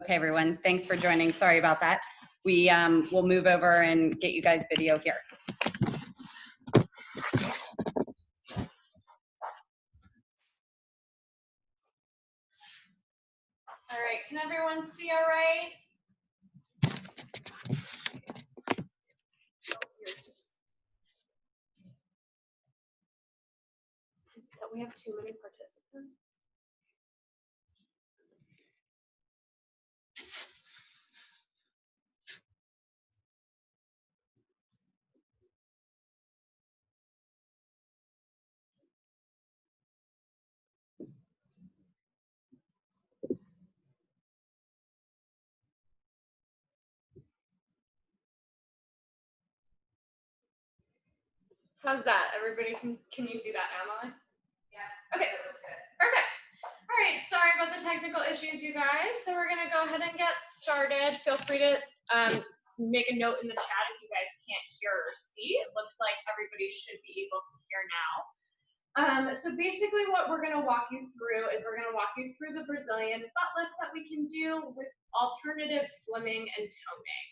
Okay, everyone, thanks for joining. Sorry about that. We will move over and get you guys video here. All right, can everyone see all right? We have too many participants. How's that? Everybody, can you see that, Emily? Yeah. Okay, perfect. All right, sorry about the technical issues, you guys. So we're gonna go ahead and get started. Feel free to make a note in the chat if you guys can't hear or see. It looks like everybody should be able to hear now. So basically what we're gonna walk you through is we're gonna walk you through the Brazilian butt lift that we can do with alternative slimming and toning.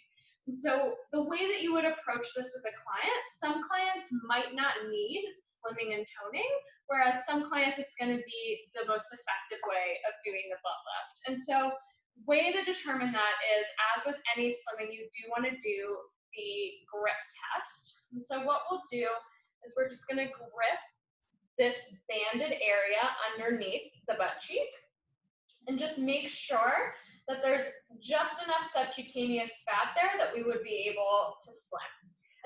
So the way that you would approach this with a client, some clients might not need slimming and toning, whereas some clients it's going to be the most effective way of doing the butt lift. And so way to determine that is, as with any slimming, you do want to do the grip test. And so what we'll do is we're just going to grip this banded area underneath the butt cheek and just make sure that there's just enough subcutaneous fat there that we would be able to slim.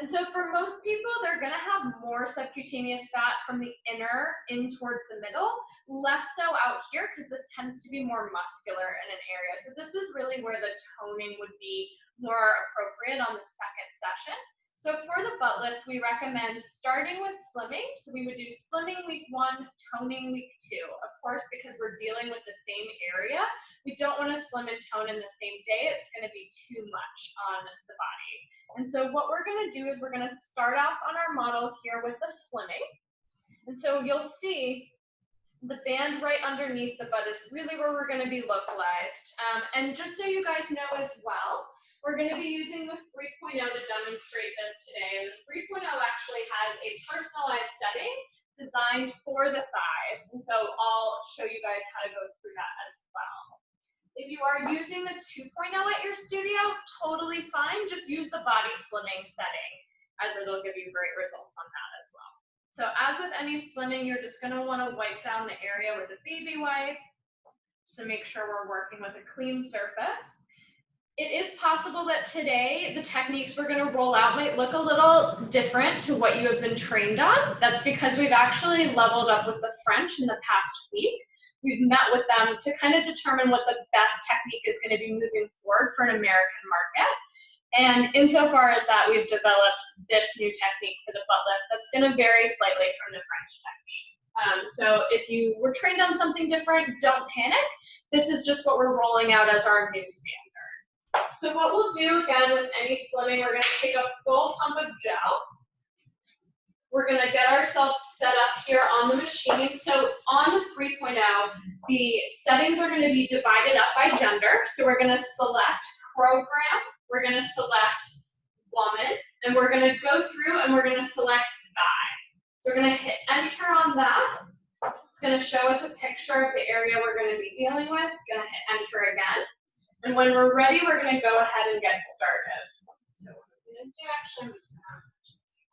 And so for most people, they're gonna have more subcutaneous fat from the inner in towards the middle, less so out here because this tends to be more muscular in an area. So this is really where the toning would be more appropriate on the second session. So for the butt lift, we recommend starting with slimming. So we would do slimming week 1, toning week 2. Of course, because we're dealing with the same area, we don't want to slim and tone in the same day. It's going to be too much on the body. And so what we're going to do is we're going to start off on our model here with the slimming. And so you'll see the band right underneath the butt is really where we're going to be localized. And just so you guys know as well, we're going to be using the 3.0 to demonstrate this today. And the 3.0 actually has a personalized setting designed for the thighs. And so I'll show you guys how to go through that as well. If you are using the 2.0 at your studio, totally fine. Just use the body slimming setting, as it'll give you great results on that as well. So as with any slimming, you're just going to want to wipe down the area with a baby wipe to make sure we're working with a clean surface. It is possible that today the techniques we're going to roll out might look a little different to what you have been trained on. That's because we've actually leveled up with the French in the past week. We've met with them to kind of determine what the best technique is going to be moving forward for an American market. And insofar as that, we've developed this new technique for the butt lift that's going to vary slightly from the French technique. So if you were trained on something different, don't panic. This is just what we're rolling out as our new standard. So what we'll do, again, with any slimming, we're going to take a full pump of gel. We're going to get ourselves set up here on the machine. So on the 3.0, the settings are going to be divided up by gender. So we're going to select program. We're going to select woman, and we're going to go through and we're going to select thigh. So we're going to hit enter on that. It's going to show us a picture of the area we're going to be dealing with. Going to hit enter again. And when we're ready, we're going to go ahead and get started. So what we're going to do, actually, I'm just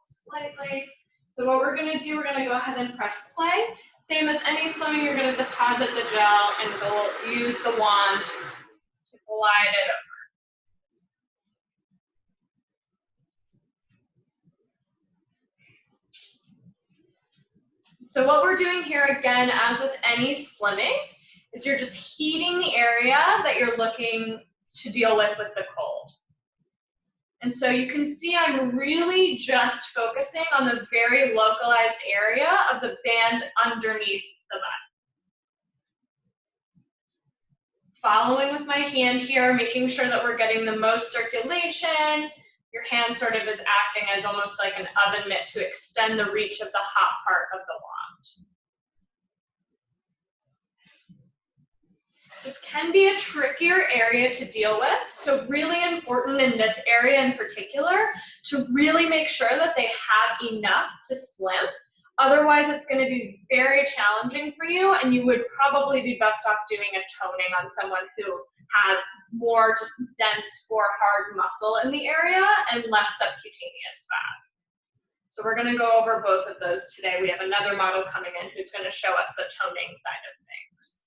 slightly. So what we're going to do, we're going to go ahead and press play. Same as any slimming, you're going to deposit the gel and go use the wand to glide it over. So what we're doing here, again, as with any slimming, is you're just heating the area that you're looking to deal with the cold. And so you can see I'm really just focusing on the very localized area of the band underneath the butt. Following with my hand here, making sure that we're getting the most circulation. Your hand sort of is acting as almost like an oven mitt to extend the reach of the hot part of the wand. This can be a trickier area to deal with, so really important in this area in particular to really make sure that they have enough to slim. Otherwise, it's going to be very challenging for you, and you would probably be best off doing a toning on someone who has more just dense or hard muscle in the area and less subcutaneous fat. So we're going to go over both of those today. We have another model coming in who's going to show us the toning side of things.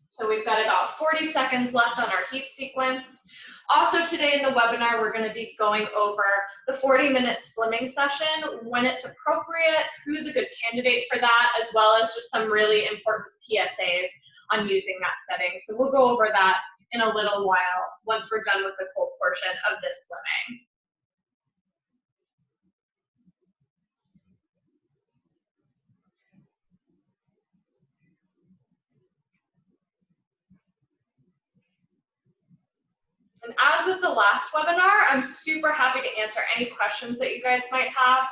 So we've got about 40 seconds left on our heat sequence. Also today in the webinar, we're going to be going over the 40-minute slimming session, when it's appropriate, who's a good candidate for that, as well as just some really important PSAs on using that setting. So we'll go over that in a little while once we're done with the cold portion of this slimming. And as with the last webinar, I'm super happy to answer any questions that you guys might have.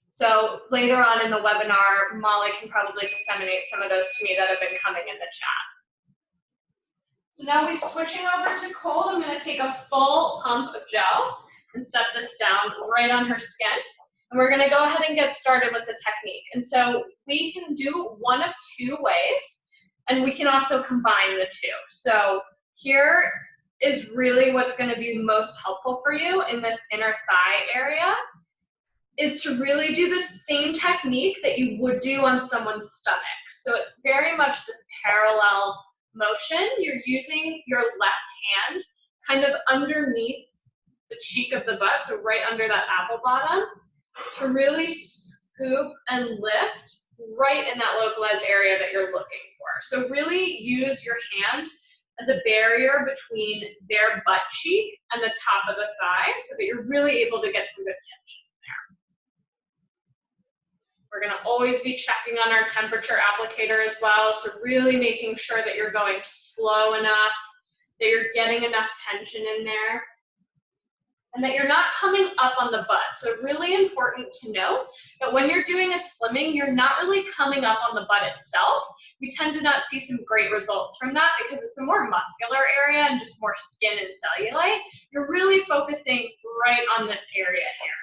So later on in the webinar, Molly can probably disseminate some of those to me that have been coming in the chat. So now we're switching over to cold. I'm going to take a full pump of gel and set this down right on her skin. And we're going to go ahead and get started with the technique. And so we can do one of two ways, and we can also combine the two. So here is really what's going to be most helpful for you in this inner thigh area, is to really do the same technique that you would do on someone's stomach. So it's very much this parallel motion. You're using your left hand kind of underneath the cheek of the butt, so right under that apple bottom, to really scoop and lift right in that localized area that you're looking for. So really use your hand as a barrier between their butt cheek and the top of the thigh so that you're really able to get some good tension there. We're going to always be checking on our temperature applicator as well, so really making sure that you're going slow enough, that you're getting enough tension in there, and that you're not coming up on the butt. So really important to note that when you're doing a slimming, you're not really coming up on the butt itself. We tend to not see some great results from that because it's a more muscular area and just more skin and cellulite. You're really focusing right on this area here.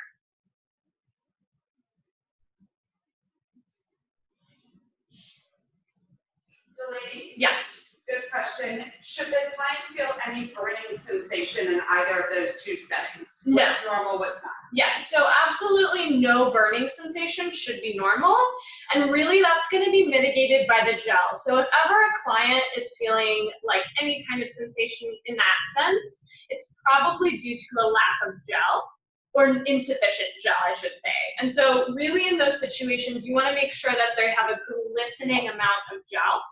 Delaney? Yes. Good question. Should the client feel any burning sensation in either of those two settings? No. What's normal, what's not? Yes, so absolutely no burning sensation should be normal. And really that's going to be mitigated by the gel. So if ever a client is feeling like any kind of sensation in that sense, it's probably due to a lack of gel, or insufficient gel, I should say. And so really in those situations, you want to make sure that they have a glistening amount of gel.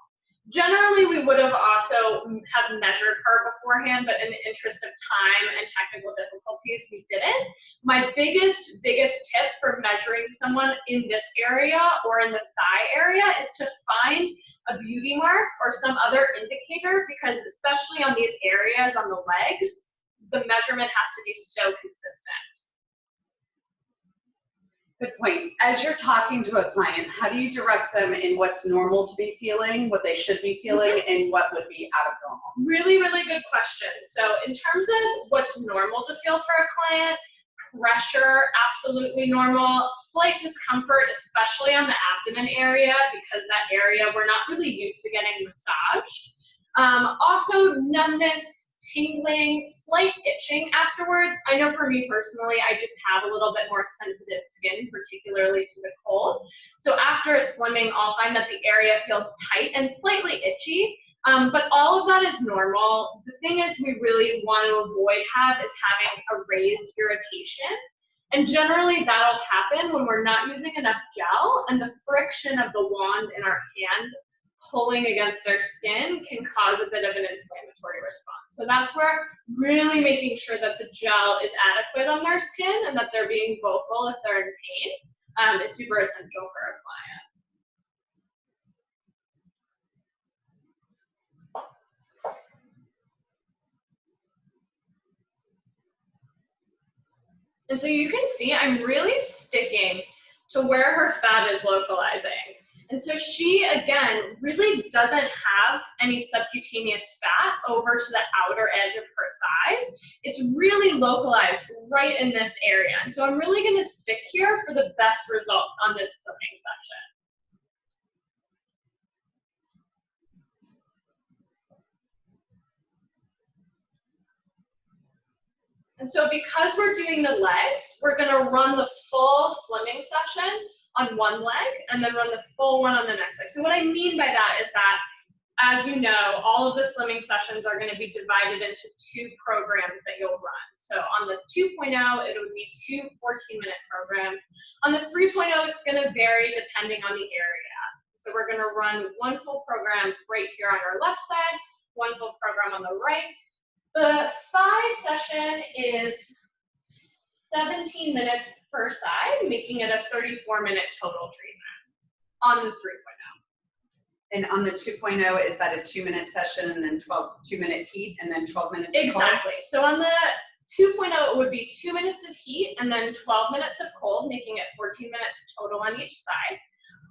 Generally, we would have also have measured her beforehand, but in the interest of time and technical difficulties, we didn't. My biggest tip for measuring someone in this area or in the thigh area is to find a beauty mark or some other indicator, because especially on these areas on the legs, the measurement has to be so consistent. Good point. As you're talking to a client, how do you direct them in what's normal to be feeling, what they should be feeling, and what would be out of normal? Really, really good question. So in terms of what's normal to feel for a client, pressure, absolutely normal. Slight discomfort, especially on the abdomen area, because that area we're not really used to getting massaged. Also numbness, tingling, slight itching afterwards. I know for me personally, I just have a little bit more sensitive skin, particularly to the cold. So after a slimming, I'll find that the area feels tight and slightly itchy, but all of that is normal. The thing is we really want to avoid is having a raised irritation. And generally that'll happen when we're not using enough gel, and the friction of the wand in our hand pulling against their skin can cause a bit of an inflammatory response. So that's where really making sure that the gel is adequate on their skin and that they're being vocal if they're in pain is super essential for a client. And so you can see I'm really sticking to where her fat is localizing. And so she, again, really doesn't have any subcutaneous fat over to the outer edge of her thighs. It's really localized right in this area. And so I'm really gonna stick here for the best results on this slimming session. And so because we're doing the legs, we're gonna run the full slimming session on one leg and then run the full one on the next leg. So what I mean by that is that, as you know, all of the slimming sessions are gonna be divided into 2 programs that you'll run. So on the 2.0, it would be 2 14-minute programs. On the 3.0, it's gonna vary depending on the area. So we're gonna run 1 full program right here on our left side, 1 full program on the right. The thigh session is 17 minutes per side, making it a 34-minute total treatment on the 3.0. And on the 2.0, is that a 2-minute session and then 2-minute heat and then 12 minutes of cold? Exactly. So on the 2.0, it would be 2 minutes of heat and then 12 minutes of cold, making it 14 minutes total on each side.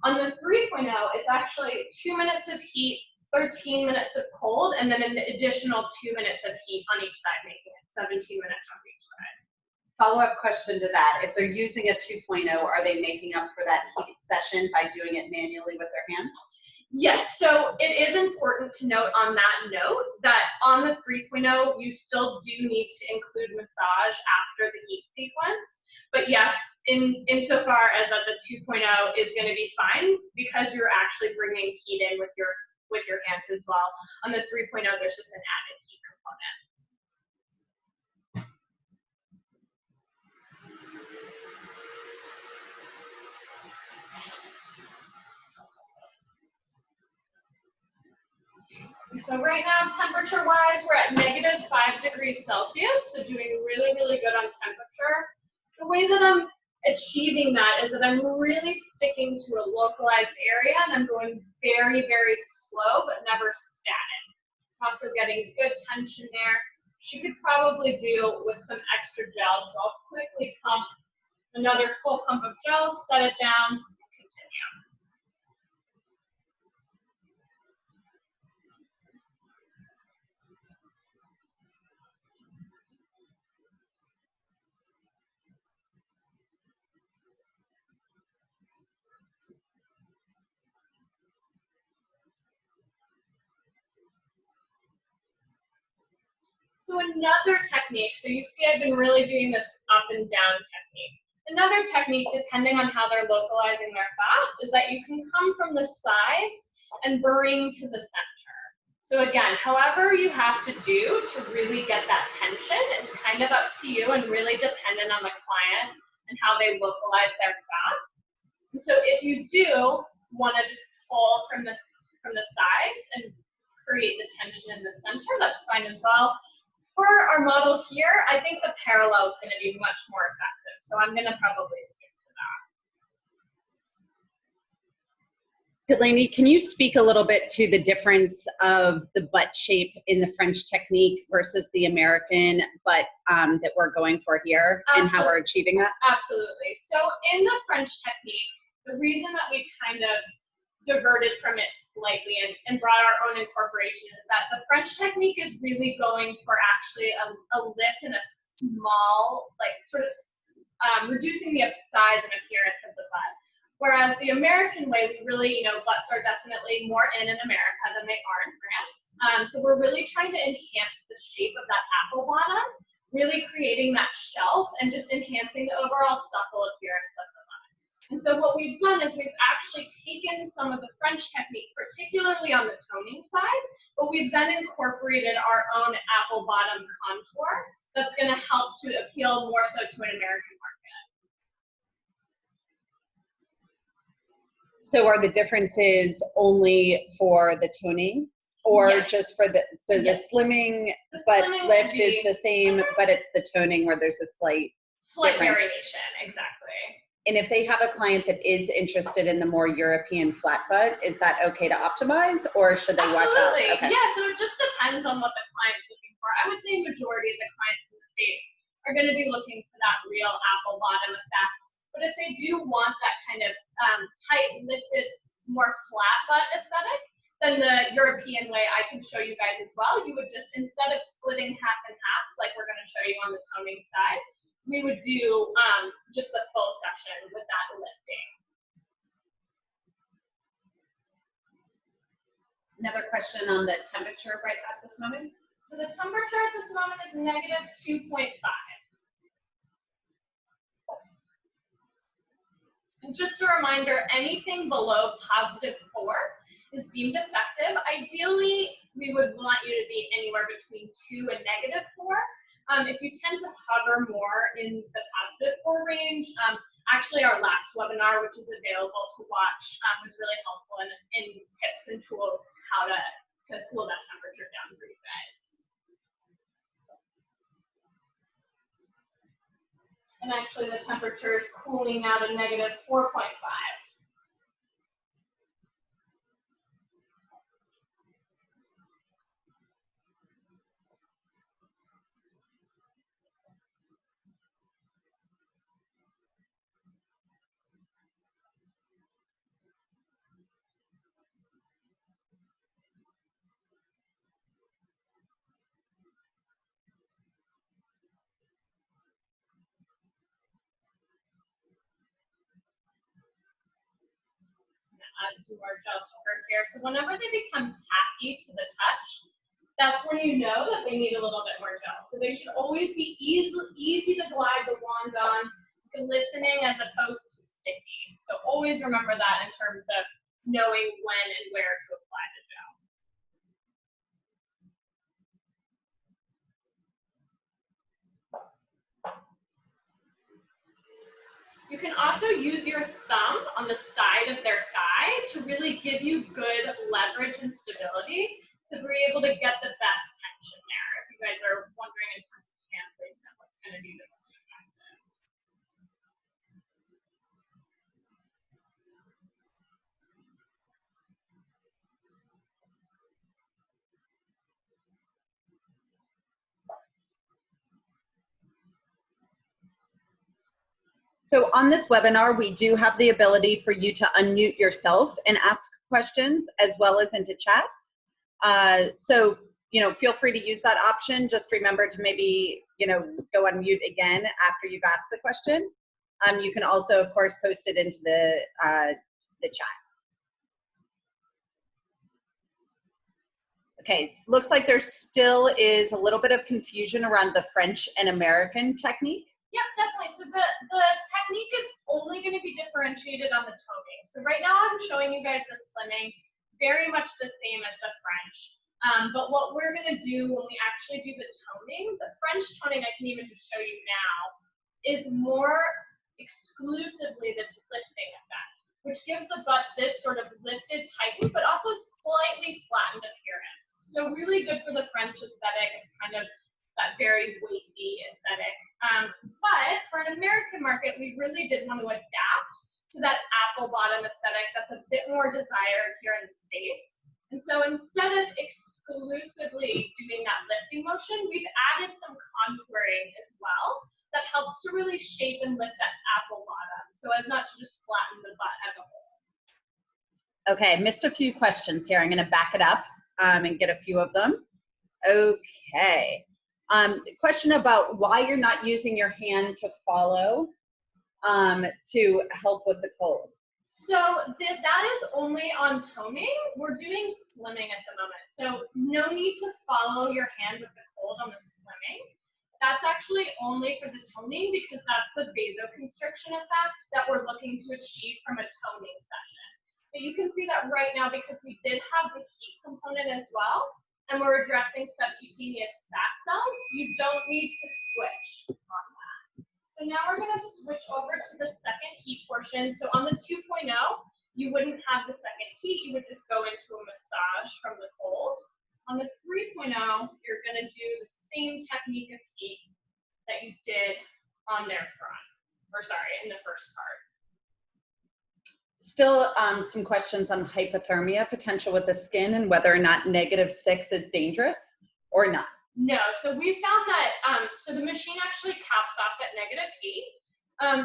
On the 3.0, it's actually 2 minutes of heat, 13 minutes of cold, and then an additional 2 minutes of heat on each side, making it 17 minutes on each side. Follow-up question to that. If they're using a 2.0, are they making up for that heat session by doing it manually with their hands? Yes, so it is important to note on that note that on the 3.0, you still do need to include massage after the heat sequence. But yes, insofar as that the 2.0 is going to be fine because you're actually bringing heat in with your hands as well. On the 3.0, there's just an added heat component. So right now, temperature-wise, we're at -5 degrees Celsius, so doing really, really good on temperature. The way that I'm achieving that is that I'm really sticking to a localized area, and I'm going very, very slow, but never static. I'm also getting good tension there. She could probably do with some extra gel, so I'll quickly pump another full pump of gel, set it down, and continue. So another technique, so you see I've been really doing this up and down technique. Another technique, depending on how they're localizing their fat, is that you can come from the sides and bring to the center. So again, however you have to do to really get that tension is kind of up to you and really dependent on the client and how they localize their fat. And so if you do want to just pull from the sides and create the tension in the center, that's fine as well. For our model here, I think the parallel is going to be much more effective, so I'm going to probably stick to that. Delaney, can you speak a little bit to the difference of the butt shape in the French technique versus the American butt that we're going for here and how we're achieving that? Absolutely. So in the French technique, the reason that we kind of diverted from it slightly and brought our own incorporation is that the French technique is really going for actually a lift and a small, like sort of reducing the size and appearance of the butt. Whereas the American way, we really, butts are definitely more in America than they are in France. So we're really trying to enhance the shape of that apple bottom, really creating that shelf and just enhancing the overall supple appearance of the butt. And so what we've done is we've actually taken some of the French technique, particularly on the toning side, but we've then incorporated our own apple bottom contour that's going to help to appeal more so to an American market. So are the differences only for the toning or Yes. just for the, so Yes. the slimming The butt slimming would lift is be- the same, but it's the toning where there's a slight difference. variation, exactly. And if they have a client that is interested in the more European flat butt, is that okay to optimize or should they watch out? Absolutely. Okay. Yeah, so it just depends on what the client's looking for. I would say majority of the clients in the States are going to be looking for that real apple bottom effect. But if they do want that kind of tight, lifted, more flat butt aesthetic than the European way I can show you guys as well. You would just, instead of splitting half and half, like we're gonna show you on the toning side, we would do just the full section with that lifting. Another question on the temperature right at this moment. So the temperature at this moment is -2.5. And just a reminder, anything below +4 is deemed effective. Ideally, we would want you to be anywhere between 2 and -4. If you tend to hover more in the +4 range, actually our last webinar, which is available to watch, was really helpful in tips and tools to how to cool that temperature down for you guys. And actually the temperature is cooling now to -4.5. Add some more gel to her hair. So whenever they become tacky to the touch, that's when you know that they need a little bit more gel. So they should always be easy to glide the wand on, glistening as opposed to sticky. So always remember that in terms of knowing when and where to apply the gel. You can also use your thumb on the side of their thigh to really give you good leverage and stability to be able to get the best tension there. If you guys are wondering in terms of hand placement, what's going to be the most effective. So on this webinar, we do have the ability for you to unmute yourself and ask questions as well as into chat. So, feel free to use that option. Just remember to maybe, go on mute again after you've asked the question. You can also, of course, post it into the chat. Okay, looks like there still is a little bit of confusion around the French and American technique. Yeah, definitely. So the technique is only going to be differentiated on the toning. So right now I'm showing you guys the slimming, very much the same as the French. But what we're going to do when we actually do the toning, the French toning, I can even just show you now, is more exclusively this lifting effect, which gives the butt this sort of lifted, tightened, but also slightly flattened appearance. So really good for the French aesthetic. It's kind of that very weighty aesthetic. But for an American market, we really did want to adapt to that apple bottom aesthetic that's a bit more desired here in the States. And so instead of exclusively doing that lifting motion, we've added some contouring as well that helps to really shape and lift that apple bottom so as not to just flatten the butt as a whole. Okay, missed a few questions here. I'm going to back it up and get a few of them. Okay. Question about why you're not using your hand to follow to help with the cold. So that is only on toning. We're doing slimming at the moment. So no need to follow your hand with the cold on the slimming. That's actually only for the toning because that's the vasoconstriction effect that we're looking to achieve from a toning session. But you can see that right now because we did have the heat component as well, and we're addressing subcutaneous fat cells, you don't need to switch on that. So now we're going to switch over to the second heat portion. So on the 2.0, you wouldn't have the second heat. You would just go into a massage from the cold. On the 3.0, you're going to do the same technique of heat that you did on their front, or sorry, in the first part. Still some questions on hypothermia potential with the skin and whether or not -6 is dangerous or not. No, so we found that, so the machine actually caps off at -8.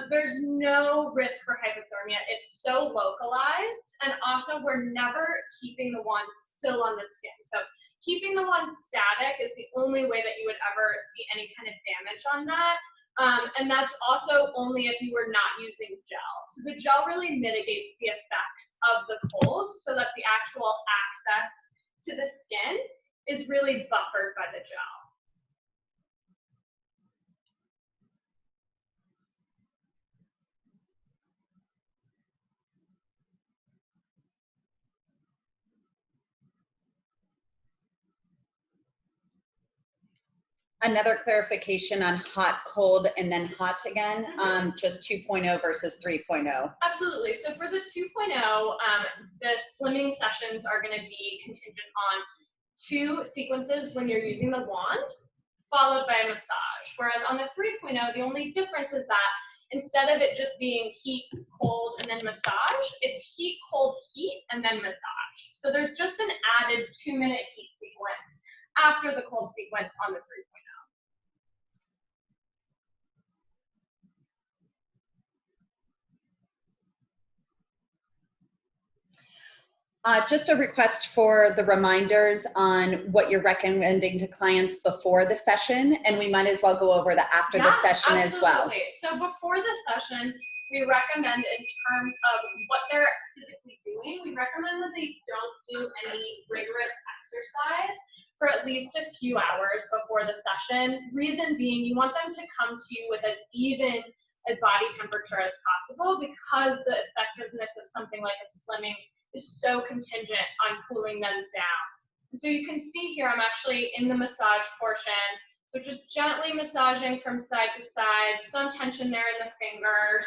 There's no risk for hypothermia. It's so localized, and also we're never keeping the wand still on the skin. So keeping the wand static is the only way that you would ever see any kind of damage on that. And that's also only if you were not using gel. So the gel really mitigates the effects of the cold so that the actual access to the skin is really buffered by the gel. Another clarification on hot, cold, and then hot again, just 2.0 versus 3.0. Absolutely. So for the 2.0, the slimming sessions are going to be contingent on 2 sequences when you're using the wand, followed by a massage. Whereas on the 3.0, the only difference is that instead of it just being heat, cold, and then massage, it's heat, cold, heat, and then massage. So there's just an added 2-minute heat sequence after the cold sequence on the 3.0. Just a request for the reminders on what you're recommending to clients before the session, and we might as well go over the after the session as well. Absolutely. So before the session, we recommend in terms of what they're physically doing, we recommend that they don't do any rigorous exercise for at least a few hours before the session. Reason being, you want them to come to you with as even a body temperature as possible, because the effectiveness of something like a slimming is so contingent on cooling them down. And so you can see here, I'm actually in the massage portion. So just gently massaging from side to side, some tension there in the fingers.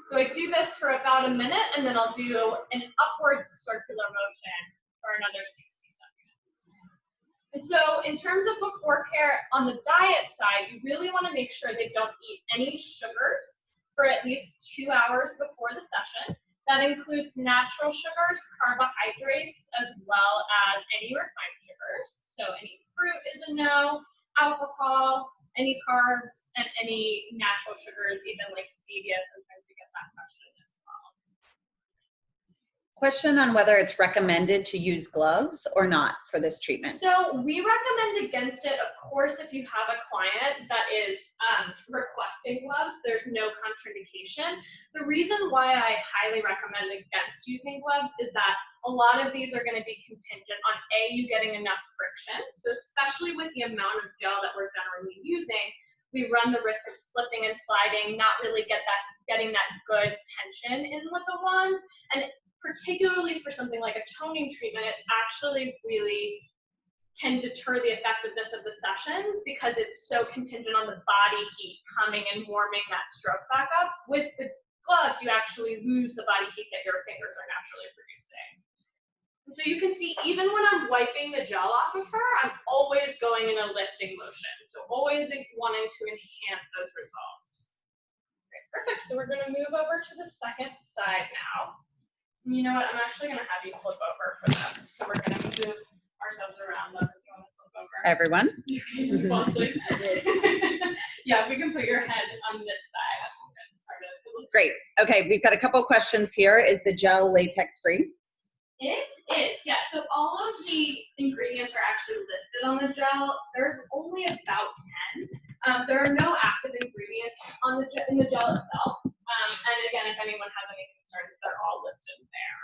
So I do this for about a minute, and then I'll do an upward circular motion for another 60 seconds. And so in terms of before care on the diet side, you really want to make sure they don't eat any sugars for at least 2 hours before the session. That includes natural sugars, carbohydrates, as well as any refined sugars. So any fruit is a no, alcohol, any carbs, and any natural sugars, even like stevia. Sometimes we get that question as well. Question on whether it's recommended to use gloves or not for this treatment. So we recommend against it, of course, if you have a client that is requesting gloves, there's no contraindication. The reason why I highly recommend against using gloves is that a lot of these are going to be contingent on you getting enough friction. So especially with the amount of gel that we're generally using, we run the risk of slipping and sliding, not really getting that good tension in with the wand. And particularly for something like a toning treatment, it actually really can deter the effectiveness of the sessions because it's so contingent on the body heat coming and warming that stroke back up. With the gloves, you actually lose the body heat that your fingers are naturally producing. And so you can see, even when I'm wiping the gel off of her, I'm always going in a lifting motion. So always wanting to enhance those results. Okay, perfect. So we're going to move over to the second side now. You know what, I'm actually going to have you flip over for this. So we're going to move ourselves around if you want to flip over. Everyone? You can fall asleep. Yeah, if we can put your head on this side, I'm going to get started. Great. Okay, we've got a couple questions here. Is the gel latex free? It is, yeah. So all of the ingredients are actually listed on the gel. There's only about 10. There are no active ingredients on in the gel itself. And again, if anyone has any concerns, they're all listed there.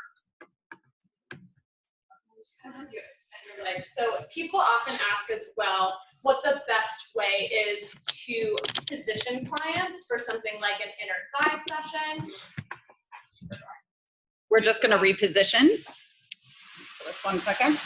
I'm just gonna have you extend your legs. So people often ask as well what the best way is to position clients for something like an inner thigh session. We're just going to reposition. Just 1 second.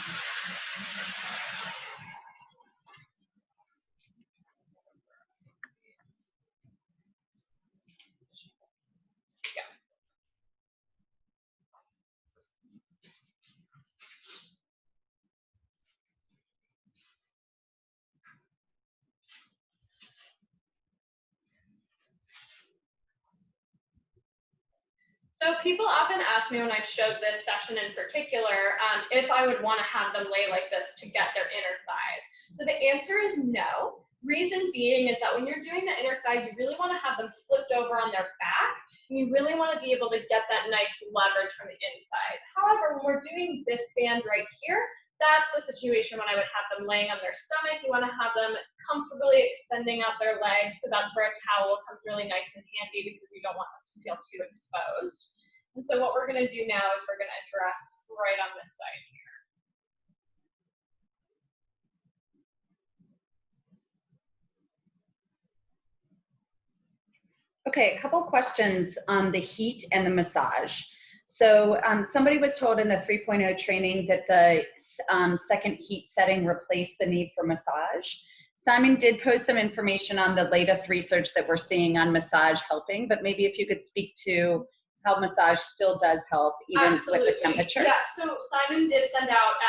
So people often ask me when I showed this session in particular, if I would want to have them lay like this to get their inner thighs. So the answer is no. Reason being is that when you're doing the inner thighs, you really want to have them flipped over on their back, and you really want to be able to get that nice leverage from the inside. However, when we're doing this band right here, that's the situation when I would have them laying on their stomach. You want to have them comfortably extending out their legs, so that's where a towel comes really nice and handy because you don't want them to feel too exposed. And so what we're going to do now is we're going to address right on this side here. Okay, a couple questions on the heat and the massage. So somebody was told in the 3.0 training that the second heat setting replaced the need for massage. Simon did post some information on the latest research that we're seeing on massage helping, but maybe if you could speak to how massage still does help even Absolutely. with the temperature. Yeah, so Simon did send out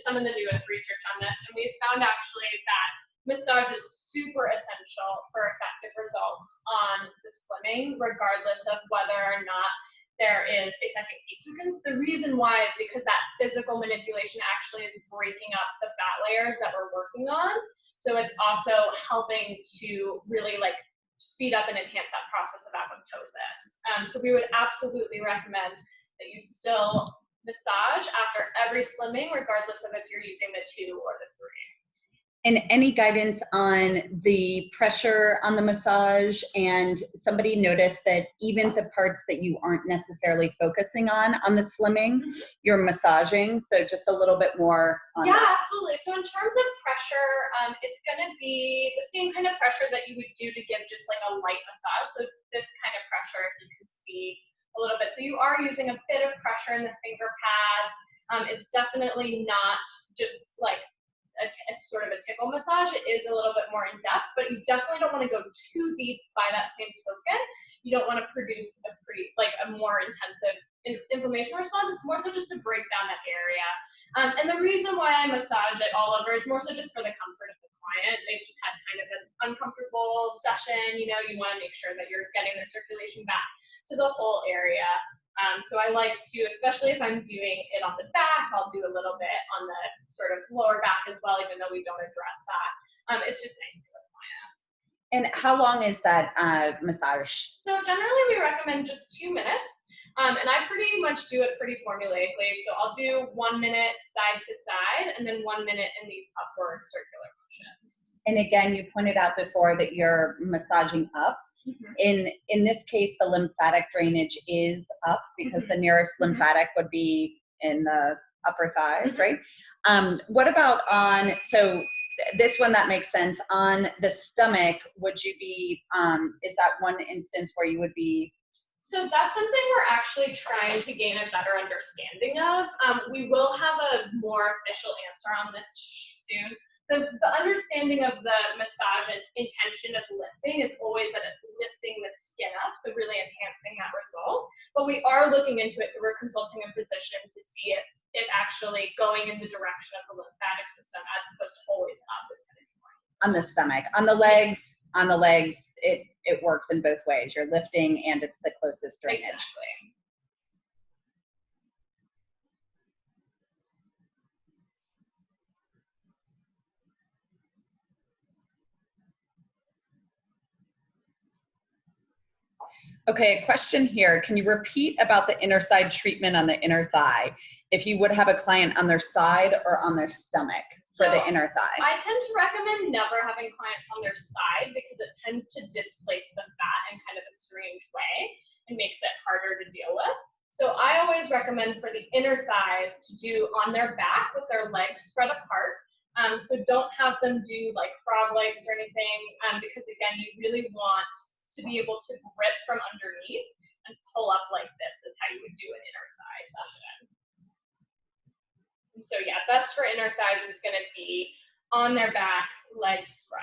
some of the newest research on this, and we found actually that massage is super essential for effective results on the slimming, regardless of whether or not there is a second heat sequence. The reason why is because that physical manipulation actually is breaking up the fat layers that we're working on. So it's also helping to really like speed up and enhance that process of apoptosis. So we would absolutely recommend that you still massage after every slimming, regardless of if you're using the 2 or the 3. And any guidance on the pressure on the massage? And somebody noticed that even the parts that you aren't necessarily focusing on the slimming, you're massaging. So just a little bit more on Yeah, that. absolutely. So in terms of pressure, it's going to be the same kind of pressure that you would do to give just like a light massage. So this kind of pressure, if you can see a little bit. So you are using a bit of pressure in the finger pads. It's definitely not just like sort of a tickle massage. It is a little bit more in depth, but you definitely don't want to go too deep by that same token. You don't want to produce a more intensive inflammation response. It's more so just to break down that area. And the reason why I massage it all over is more so just for the comfort of the client. They've just had kind of an uncomfortable session. You know, you want to make sure that you're getting the circulation back to the whole area. So I like to, especially if I'm doing it on the back, I'll do a little bit on the sort of lower back as well, even though we don't address that. It's just nice to the client. And how long is that massage? So generally we recommend just 2 minutes. And I pretty much do it pretty formulaically. So I'll do 1 minute side to side and then 1 minute in these upward circular motions. And again, you pointed out before that you're massaging up. In this case, the lymphatic drainage is up because the nearest lymphatic would be in the upper thighs, right? What about so this one that makes sense, on the stomach, would you be, is that one instance where you would be? So that's something we're actually trying to gain a better understanding of. We will have a more official answer on this soon. The understanding of the massage and intention of lifting is always that it's lifting the skin up, so really enhancing that result. But we are looking into it, so we're consulting a physician to see if actually going in the direction of the lymphatic system as opposed to always up is going to be more. On the stomach. On the legs, it works in both ways. You're lifting and it's the closest drainage. Exactly. Okay, a question here. Can you repeat about the inner side treatment on the inner thigh? If you would have a client on their side or on their stomach for the inner thigh? I tend to recommend never having clients on their side because it tends to displace the fat in kind of a strange way and makes it harder to deal with. So I always recommend for the inner thighs to do on their back with their legs spread apart. So don't have them do like frog legs or anything because again, you really want to be able to grip from underneath and pull up like this is how you would do an inner thigh session. And so yeah, best for inner thighs is going to be on their back, legs spread.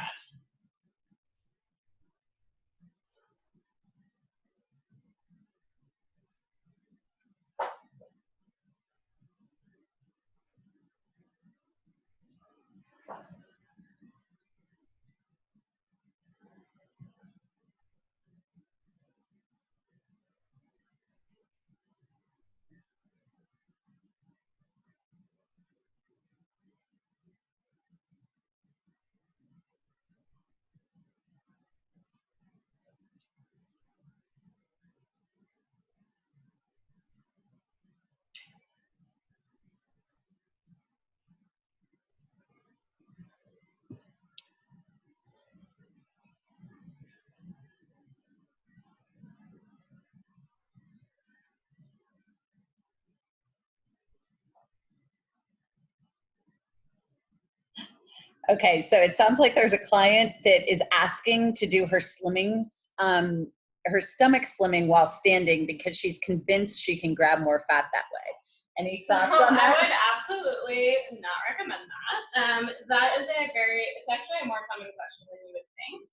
Okay, so it sounds like there's a client that is asking to do her slimmings, her stomach slimming while standing because she's convinced she can grab more fat that way. Any thoughts on I that? would absolutely not recommend that. That is it's actually a more common question than you would think.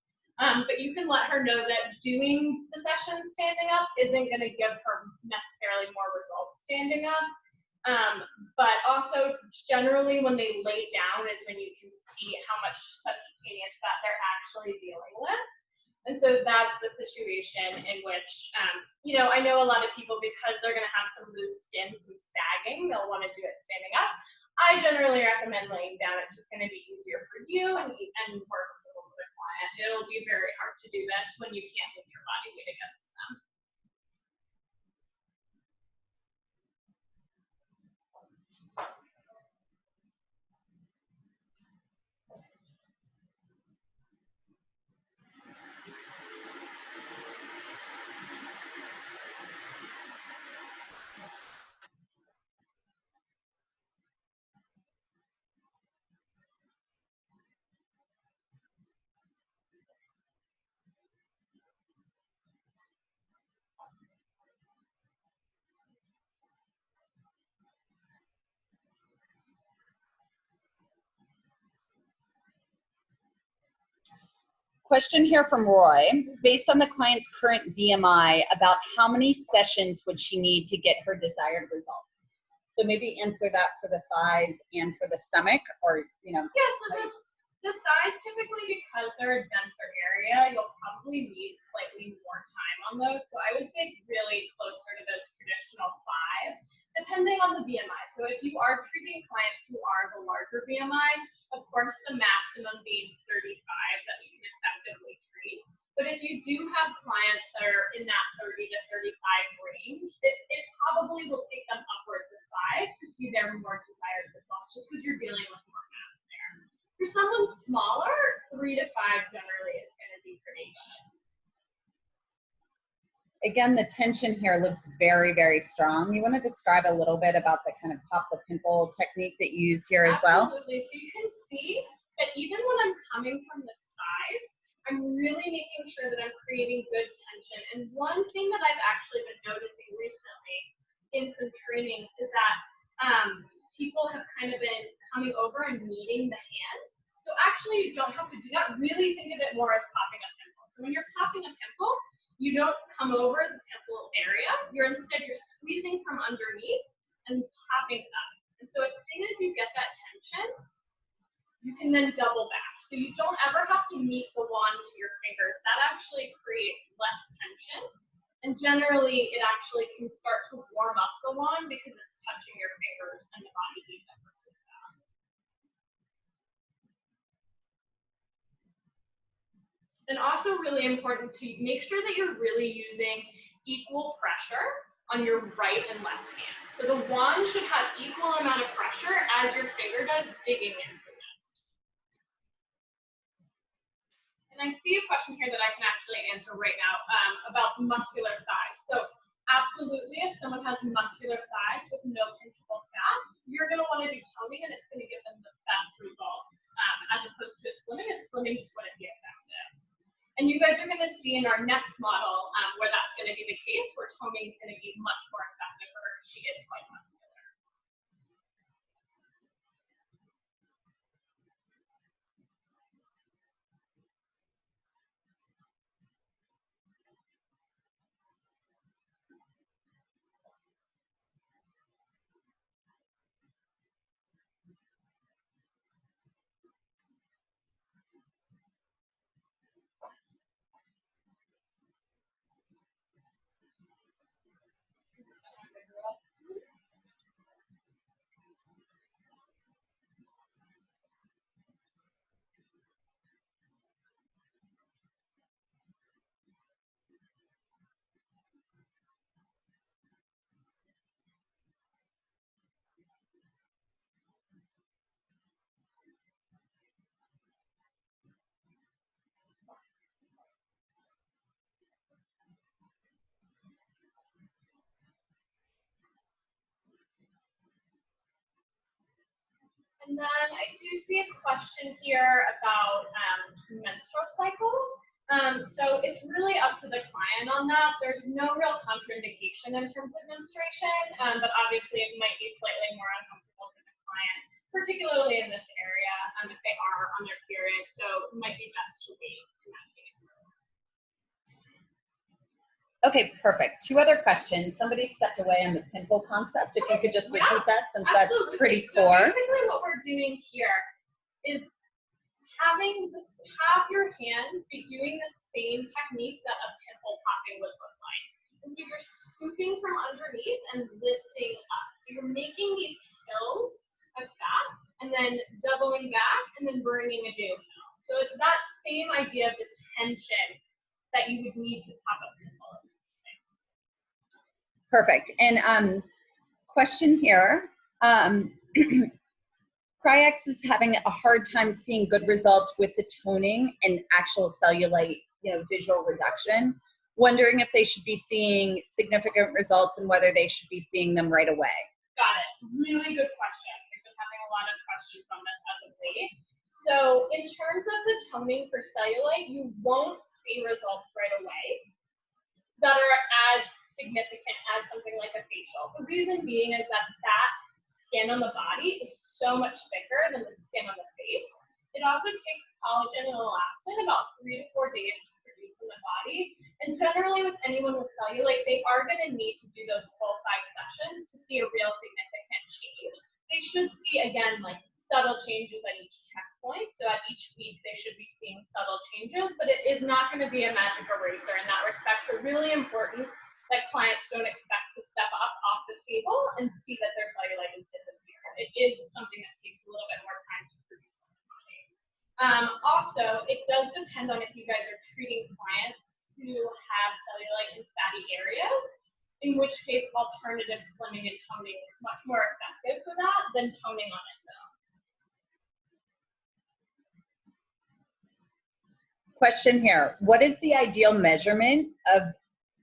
But you can let her know that doing the session standing up isn't going to give her necessarily more results standing up. But also generally when they lay down is when you can see how much subcutaneous fat they're actually dealing with. And so that's the situation in which, you know, I know a lot of people, because they're going to have some loose skin, some sagging, they'll want to do it standing up. I generally recommend laying down. It's just going to be easier for you and work with the client. It'll be very hard to do this when you can't move your body weight against them. Question here from Roy. Based on the client's current BMI, about how many sessions would she need to get her desired results? So maybe answer that for the thighs and for the stomach, or, you know. Yeah, so the thighs typically, because they're a denser area, you'll probably need slightly more time on those. So I would say really closer to those traditional 5, depending on the BMI. So if you are treating clients who are the larger BMI, of course the maximum being 35 that we can effectively treat. But if you do have clients that are in that 30 to 35 range, it probably will take them upwards of 5 to see their more desired results, just because you're dealing with more mass there. For someone smaller, 3 to 5 generally is going to be pretty good. Again, the tension here looks very, very strong. You want to describe a little bit about the kind of pop the pimple technique that you use here as well? Absolutely. So you can see that even when I'm coming from the sides, I'm really making sure that I'm creating good tension. And one thing that I've actually been noticing recently in some trainings is that people have kind of been coming over and kneading the hand. So actually you don't have to do that. Really think of it more as popping a pimple. So when you're popping a pimple, you don't come over the pimple area. You're squeezing from underneath and popping up. And so as soon as you get that tension, you can then double back. So you don't ever have to meet the wand to your fingers. That actually creates less tension. And generally, it actually can start to warm up the wand because it's touching your fingers and the body heat that comes with that. And also really important to make sure that you're really using equal pressure on your right and left hand. So the wand should have equal amount of pressure as your finger does digging into this. And I see a question here that I can actually answer right now about muscular thighs. So absolutely, if someone has muscular thighs with no pinchable fat, you're going to want to do toning, and it's going to give them the best results as opposed to slimming. Slimming just wouldn't be effective. And you guys are going to see in our next model where that's going to be the case, where toning is going to be much more effective for her. She is quite muscular. And then I do see a question here about menstrual cycle. So it's really up to the client on that. There's no real contraindication in terms of menstruation, but obviously it might be slightly more uncomfortable for the client, particularly in this area if they are on their period. So it might be best to wait in that case. Okay, perfect. 2 other questions. Somebody stepped away on the pimple concept. If you could just repeat that, since that's pretty So core. basically what we're doing here is have your hand be doing the same technique that a pimple popping would look like. And so you're scooping from underneath and lifting up. So you're making these hills of fat and then doubling back and then bringing a new hill. So it's that same idea of the tension that you would need to pop a pimple. Perfect. And question here. Cryax is having a hard time seeing good results with the toning and actual cellulite, visual reduction. Wondering if they should be seeing significant results and whether they should be seeing them right away. Got it. Really good question. We've been having a lot of questions on this as of late. So in terms of the toning for cellulite, you won't see results right away that are as significant as something like a facial. The reason being is that skin on the body is so much thicker than the skin on the face. It also takes collagen and elastin about 3 to 4 days to produce in the body. And generally with anyone with cellulite, they are going to need to do those full 5 sessions to see a real significant change. They should see, again, like subtle changes at each checkpoint. So at each week, they should be seeing subtle changes, but it is not going to be a magic eraser in that respect. So really important that clients don't expect to step up off the table and see that their cellulite is disappearing. It is something that takes a little bit more time to produce in the body. Also, it does depend on if you guys are treating clients who have cellulite in fatty areas, in which case alternative slimming and toning is much more effective for that than toning on its own. Question here. What is the ideal measurement of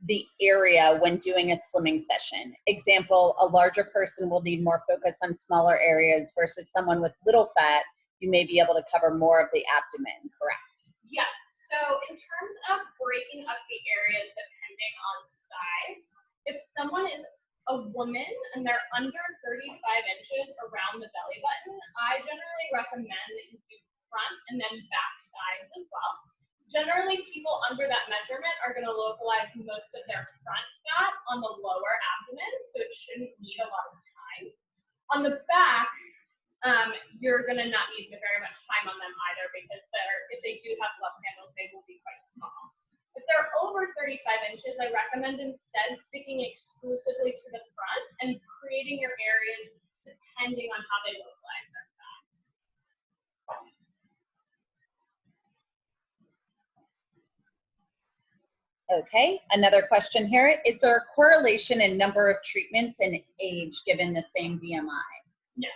the area when doing a slimming session? Example, a larger person will need more focus on smaller areas versus someone with little fat, you may be able to cover more of the abdomen, correct? Yes, so in terms of breaking up the areas depending on size, if someone is a woman and they're under 35 inches around the belly button, I generally recommend that you do front and then back sides as well. Generally, people under that measurement are going to localize most of their front fat on the lower abdomen, so it shouldn't need a lot of time. On the back, you're going to not need very much time on them either because if they do have love handles, they will be quite small. If they're over 35 inches, I recommend instead sticking exclusively to the front and creating your areas depending on how they localize their fat. Okay, another question here. Is there a correlation in number of treatments and age given the same BMI? No.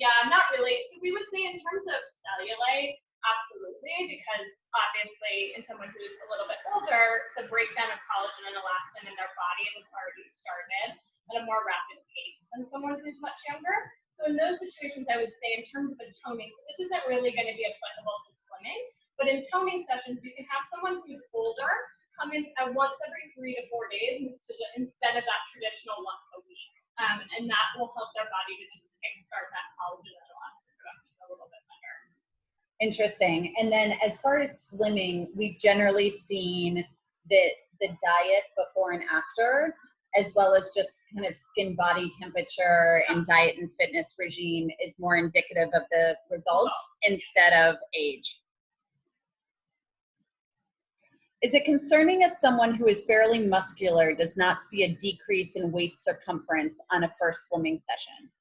Yeah, not really. So we would say in terms of cellulite, absolutely, because obviously in someone who's a little bit older, the breakdown of collagen and elastin in their body has already started at a more rapid pace than someone who's much younger. So in those situations, I would say in terms of the toning, so this isn't really going to be applicable to slimming, but in toning sessions, you can have someone who's older come in once every 3 to 4 days instead of that traditional once a week. And that will help their body to just kickstart that collagen and elastin production a little bit better. Interesting. And then as far as slimming, we've generally seen that the diet before and after, as well as just kind of skin body temperature and diet and fitness regime is more indicative of the results instead of age. Is it concerning if someone who is fairly muscular does not see a decrease in waist circumference on a first slimming session?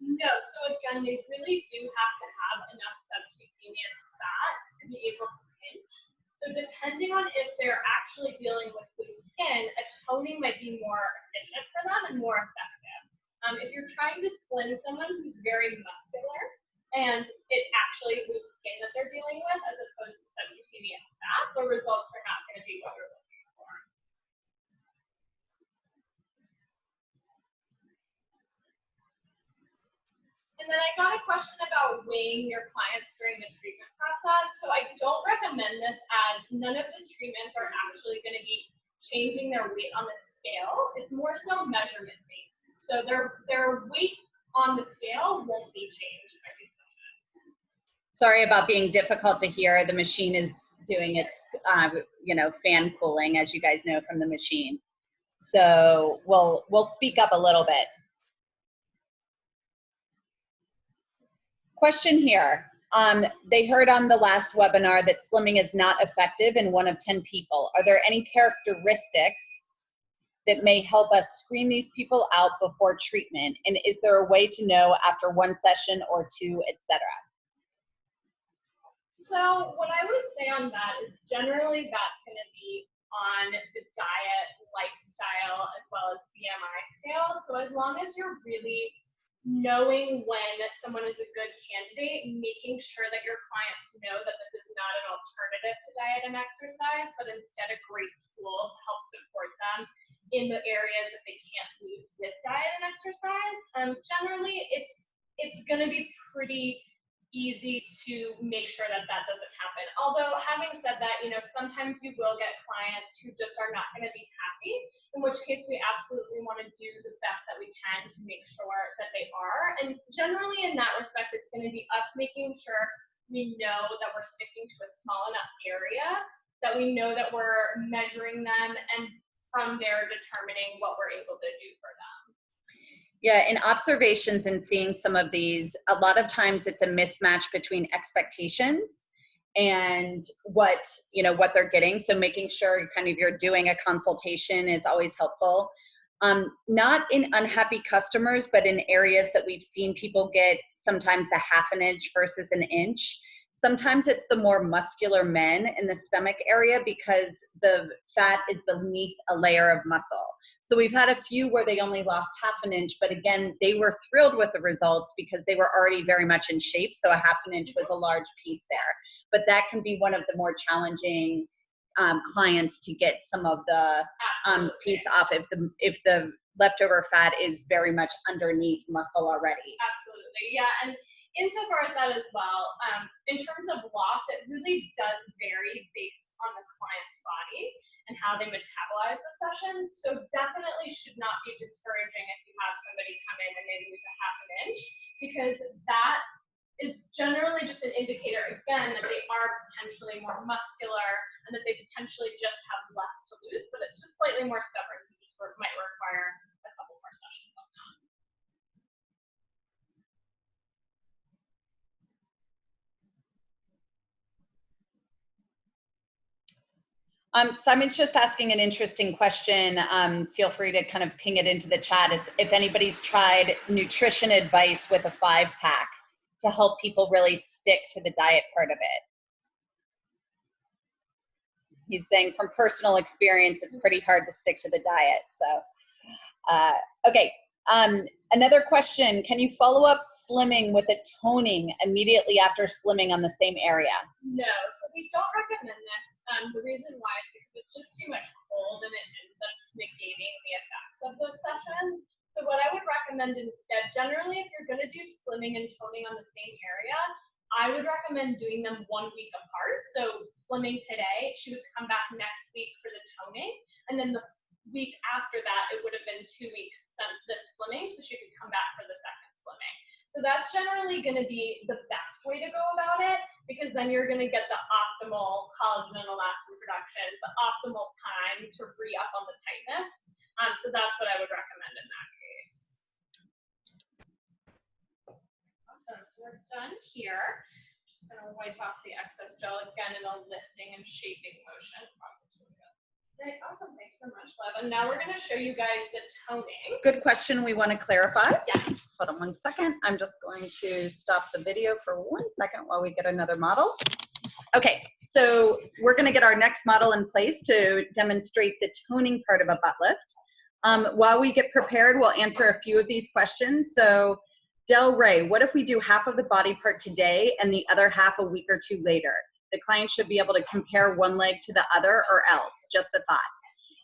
No, so again, they really do have to have enough subcutaneous fat to be able to pinch. So depending on if they're actually dealing with loose skin, a toning might be more efficient for them and more effective. If you're trying to slim someone who's very muscular and it's actually loose skin that they're dealing with as opposed to subcutaneous fat, the results are not going to be what you're looking for. And then I got a question toning your clients during the treatment process. So I don't recommend this, as none of the treatments are actually going to be changing their weight on the scale. It's more so measurement based. So their weight on the scale won't be changed by these sessions. Sorry about being difficult to hear. The machine is doing its, fan cooling, as you guys know from the machine. So we'll speak up a little bit. Question here. They heard on the last webinar that slimming is not effective in 1 of 10 people. Are there any characteristics that may help us screen these people out before treatment? And is there a way to know after 1 session or 2, etc.? So what I would say on that is generally that's going to be on the diet, lifestyle, as well as BMI scale. So as long as you're really knowing when someone is a good candidate, making sure that your clients know that this is not an alternative to diet and exercise, but instead a great tool to help support them in the areas that they can't lose with diet and exercise. Generally, it's going to be pretty easy to make sure that that doesn't happen. Although having said that, sometimes you will get clients who just are not going to be happy, in which case we absolutely want to do the best that we can to make sure that they are. And generally in that respect, it's going to be us making sure we know that we're sticking to a small enough area, that we know that we're measuring them, and from there determining what we're able to do for them. Yeah, in observations and seeing some of these, a lot of times it's a mismatch between expectations and what they're getting. So making sure you're doing a consultation is always helpful. Not in unhappy customers, but in areas that we've seen people get sometimes the 1/2 inch versus 1 inch. Sometimes it's the more muscular men in the stomach area because the fat is beneath a layer of muscle. So we've had a few where they only lost 1/2 inch, but again, they were thrilled with the results because they were already very much in shape. So a 1/2 inch was a large piece there. But that can be one of the more challenging clients to get some of the piece off if the leftover fat is very much underneath muscle already. Absolutely, yeah. And insofar as that as well, in terms of loss, it really does vary based on the client's body and how they metabolize the sessions. So definitely should not be discouraging if you have somebody come in and they lose a 1/2 inch, because that is generally just an indicator, again, that they are potentially more muscular and that they potentially just have less to lose, but it's just slightly more stubborn, so just might require a couple more sessions on that. Simon's just asking an interesting question. Feel free to kind of ping it into the chat. If anybody's tried nutrition advice with a 5-pack to help people really stick to the diet part of it. He's saying from personal experience, it's pretty hard to stick to the diet. So, okay. Another question, can you follow up slimming with a toning immediately after slimming on the same area? No, so we don't recommend this. The reason why is because it's just too much cold and it ends up just negating the effects of those sessions. So what I would recommend instead, generally if you're going to do slimming and toning on the same area, I would recommend doing them 1 week apart. So slimming today, she would come back next week for the toning, and then the week after that, it would have been 2 weeks since this slimming, so she could come back for the second slimming. So that's generally going to be the best way to go about it, because then you're going to get the optimal collagen and elastin production, the optimal time to re-up on the tightness. So that's what I would recommend in that case. Awesome, so we're done here. Just going to wipe off the excess gel again in a lifting and shaping motion. Okay, awesome, thanks so much, Lev. And now we're going to show you guys the toning. Good question we want to clarify. Yes. Hold on 1 second. I'm just going to stop the video for 1 second while we get another model. Okay, so we're going to get our next model in place to demonstrate the toning part of a butt lift. While we get prepared, we'll answer a few of these questions. So Del Ray, what if we do half of the body part today and the other half a week or 2 later? The client should be able to compare one leg to the other, or else, just a thought.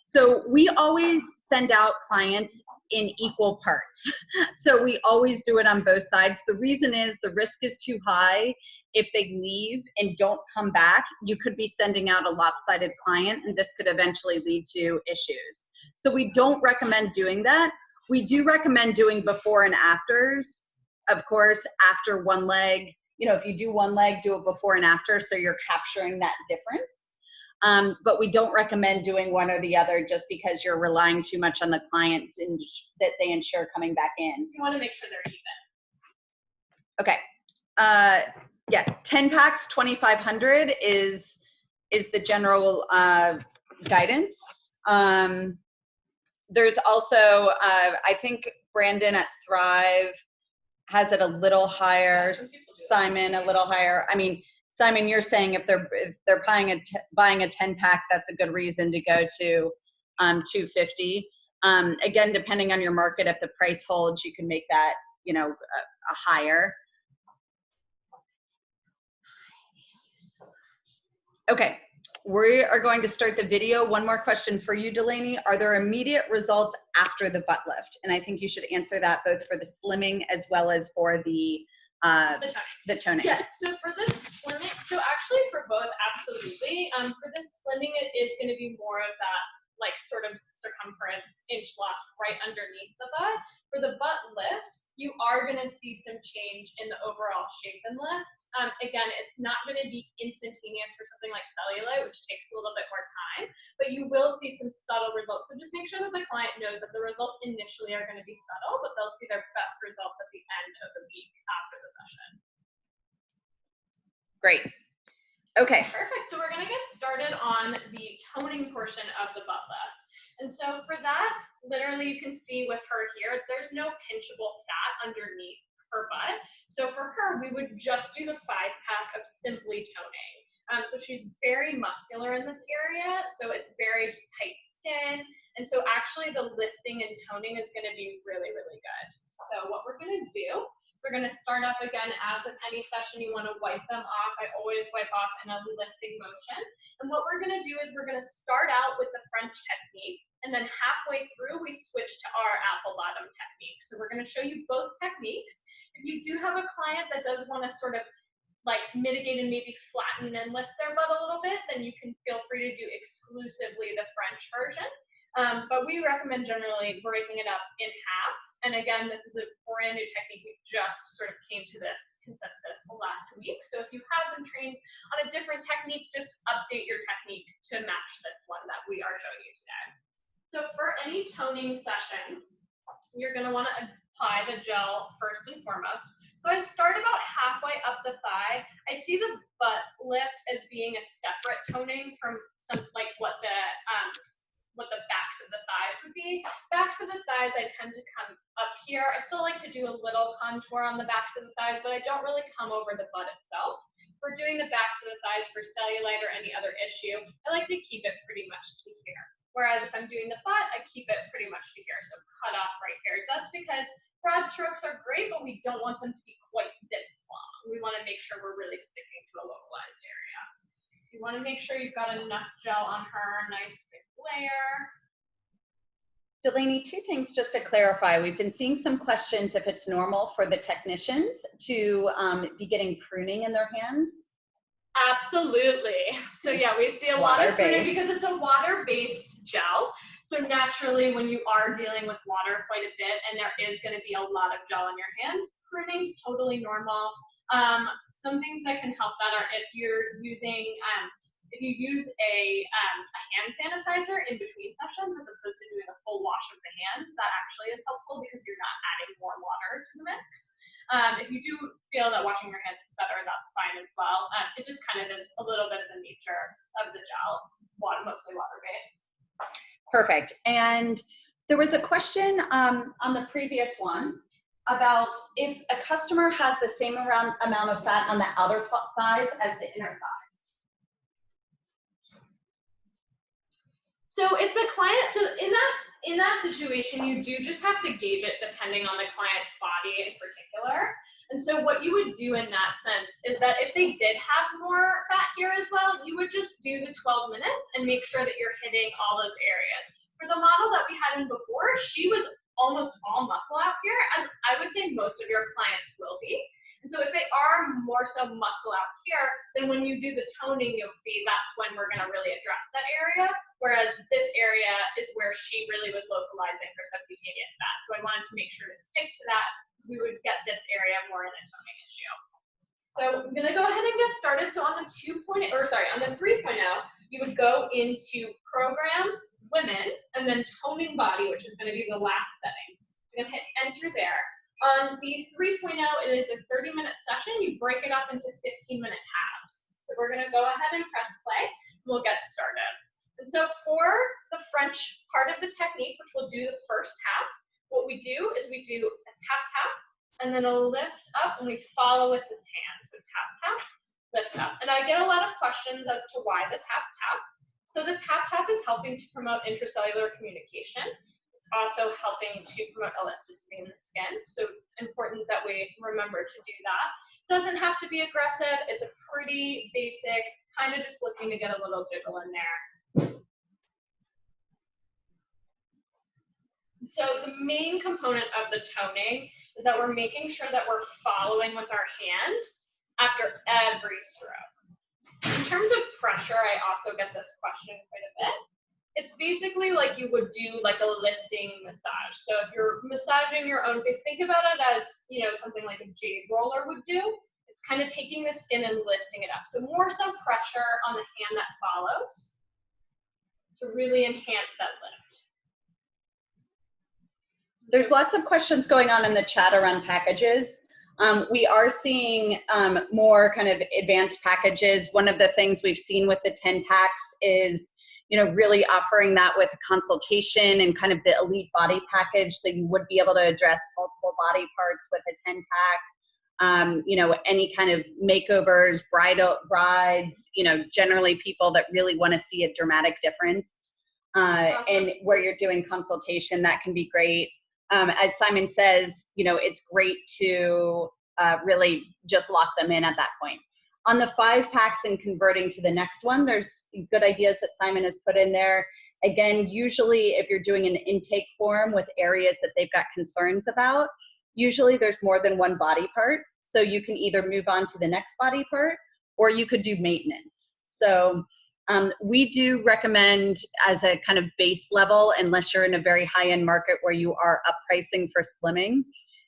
So we always send out clients in equal parts. So we always do it on both sides. The reason is the risk is too high. If they leave and don't come back, you could be sending out a lopsided client, and this could eventually lead to issues. So we don't recommend doing that. We do recommend doing before and afters. Of course, after one leg, you know, if you do one leg, do it before and after, so you're capturing that difference. But we don't recommend doing one or the other just because you're relying too much on the client and that they ensure coming back in. You want to make sure they're even. Okay. Yeah, 10 packs, 2,500 is the general guidance. There's also, I think Brandon at Thrive has it a little higher, Simon a little higher. I mean, Simon, you're saying if they're buying a 10 pack, that's a good reason to go to 250. Again, depending on your market, if the price holds, you can make that, you know, a higher. Okay, we are going to start the video. One more question for you, Delaney. Are there immediate results after the butt lift? And I think you should answer that both for the slimming as well as for the toning. Yes, so for the slimming, so actually for both, absolutely. For the slimming, it is going to be more of that, like, sort of circumference inch loss right underneath the butt. For the butt lift, you are going to see some change in the overall shape and lift. Again, it's not going to be instantaneous for something like cellulite, which takes a little bit more time, but you will see some subtle results. So just make sure that the client knows that the results initially are going to be subtle, but they'll see their best results at the end of the week after the session. Great. Okay. Perfect. So we're going to get started on the toning portion of the butt lift. And so for that, literally you can see with her here, there's no pinchable fat underneath her butt. So for her, we would just do the 5-pack of simply toning. So she's very muscular in this area, so it's very just tight skin. And so actually the lifting and toning is going to be really, really good. So what we're going to do, we're going to start off again, as with any session, you want to wipe them off. I always wipe off in a lifting motion. And what we're going to do is we're going to start out with the French technique, and then halfway through we switch to our apple bottom technique. So we're going to show you both techniques. If you do have a client that does want to sort of like mitigate and maybe flatten and lift their butt a little bit, then you can feel free to do exclusively the French version. But we recommend generally breaking it up in half. And again, this is a brand new technique. We just sort of came to this consensus last week. So if you have been trained on a different technique, just update your technique to match this one that we are showing you today. So for any toning session, you're going to want to apply the gel first and foremost. So I start about halfway up the thigh. I see the butt lift as being a separate toning from some like what the backs of the thighs would be. Backs of the thighs, I tend to come up here. I still like to do a little contour on the backs of the thighs, but I don't really come over the butt itself. For doing the backs of the thighs for cellulite or any other issue, I like to keep it pretty much to here. Whereas if I'm doing the butt, I keep it pretty much to here. So cut off right here. That's because broad strokes are great, but we don't want them to be quite this long. We want to make sure we're really sticking to a localized area. So you want to make sure you've got enough gel on her, nice thick layer. Delaney, 2 things just to clarify. We've been seeing some questions if it's normal for the technicians to be getting pruning in their hands. Absolutely. So yeah, we see a lot of pruning because it's a water-based gel. So naturally, when you are dealing with water quite a bit and there is going to be a lot of gel on your hands, pruning's totally normal. Some things that can help that are if you're using, if you use a hand sanitizer in between sessions as opposed to doing a full wash of the hands, that actually is helpful because you're not adding more water to the mix. If you do feel that washing your hands is better, that's fine as well. It just kind of is a little bit of the nature of the gel. It's mostly water-based. Perfect. And there was a question on the previous one about if a customer has the same amount of fat on the outer thighs as the inner thighs. So if the client, so in that situation, you do just have to gauge it depending on the client's body in particular. And so what you would do in that sense is that if they did have more fat here as well, you would just do the 12 minutes and make sure that you're hitting all those areas. For the model that we had in before, she was almost all muscle out here, as I would say most of your clients will be. And so if they are more so muscle out here, then when you do the toning, you'll see that's when we're gonna really address that area. Whereas this area is where she really was localizing her subcutaneous fat. So I wanted to make sure to stick to that, because we would get this area more in a toning issue. So I'm gonna go ahead and get started. So on the 3.0, you would go into programs, women, and then toning body, which is gonna be the last setting. You're gonna hit enter there. On the 3.0, it is a 30-minute session. You break it up into 15-minute halves. So we're gonna go ahead and press play, and we'll get started. And so for the French part of the technique, which we'll do the first half, what we do is we do a tap, tap, and then a lift up, and we follow with this hand. So tap, tap, lift up. And I get a lot of questions as to why the tap, tap. So the tap, tap is helping to promote intracellular communication. It's also helping to promote elasticity in the skin. So it's important that we remember to do that. It doesn't have to be aggressive. It's a pretty basic, kind of just looking to get a little jiggle in there. So the main component of the toning is that we're making sure that we're following with our hand after every stroke. In terms of pressure, I also get this question quite a bit. It's basically like you would do like a lifting massage. So if you're massaging your own face, think about it as, you know, something like a jade roller would do. It's kind of taking the skin and lifting it up. So more so pressure on the hand that follows to really enhance that lift. There's lots of questions going on in the chat around packages. We are seeing more kind of advanced packages. One of the things we've seen with the 10 packs is, you know, really offering that with a consultation and kind of the elite body package. So you would be able to address multiple body parts with a 10 pack. You know, any kind of makeovers, brides, you know, generally people that really want to see a dramatic difference. Awesome. And where you're doing consultation, that can be great. As Simon says, you know, it's great to really just lock them in at that point. On the 5 packs and converting to the next one, there's good ideas that Simon has put in there. Again, usually if you're doing an intake form with areas that they've got concerns about, usually there's more than one body part. So you can either move on to the next body part, or you could do maintenance. So we do recommend as a kind of base level, unless you're in a very high-end market where you are up pricing for slimming,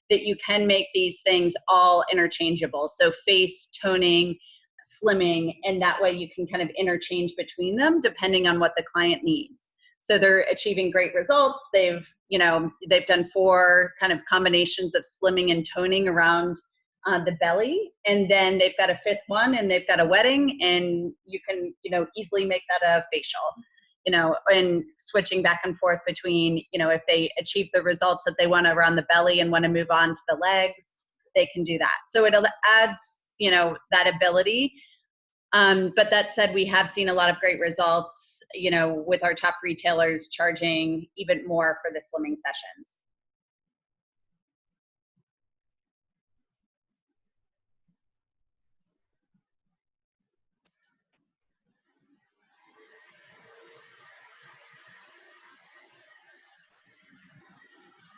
that you can make these things all interchangeable. So face, toning, slimming, and that way you can kind of interchange between them depending on what the client needs. So they're achieving great results. They've done 4 kind of combinations of slimming and toning around the belly, and then they've got a 5th one, and they've got a wedding, and you can, you know, easily make that a facial. You know, and switching back and forth between, you know, if they achieve the results that they want around the belly and want to move on to the legs, they can do that. So it adds, you know, that ability. But that said, we have seen a lot of great results, you know, with our top retailers charging even more for the slimming sessions.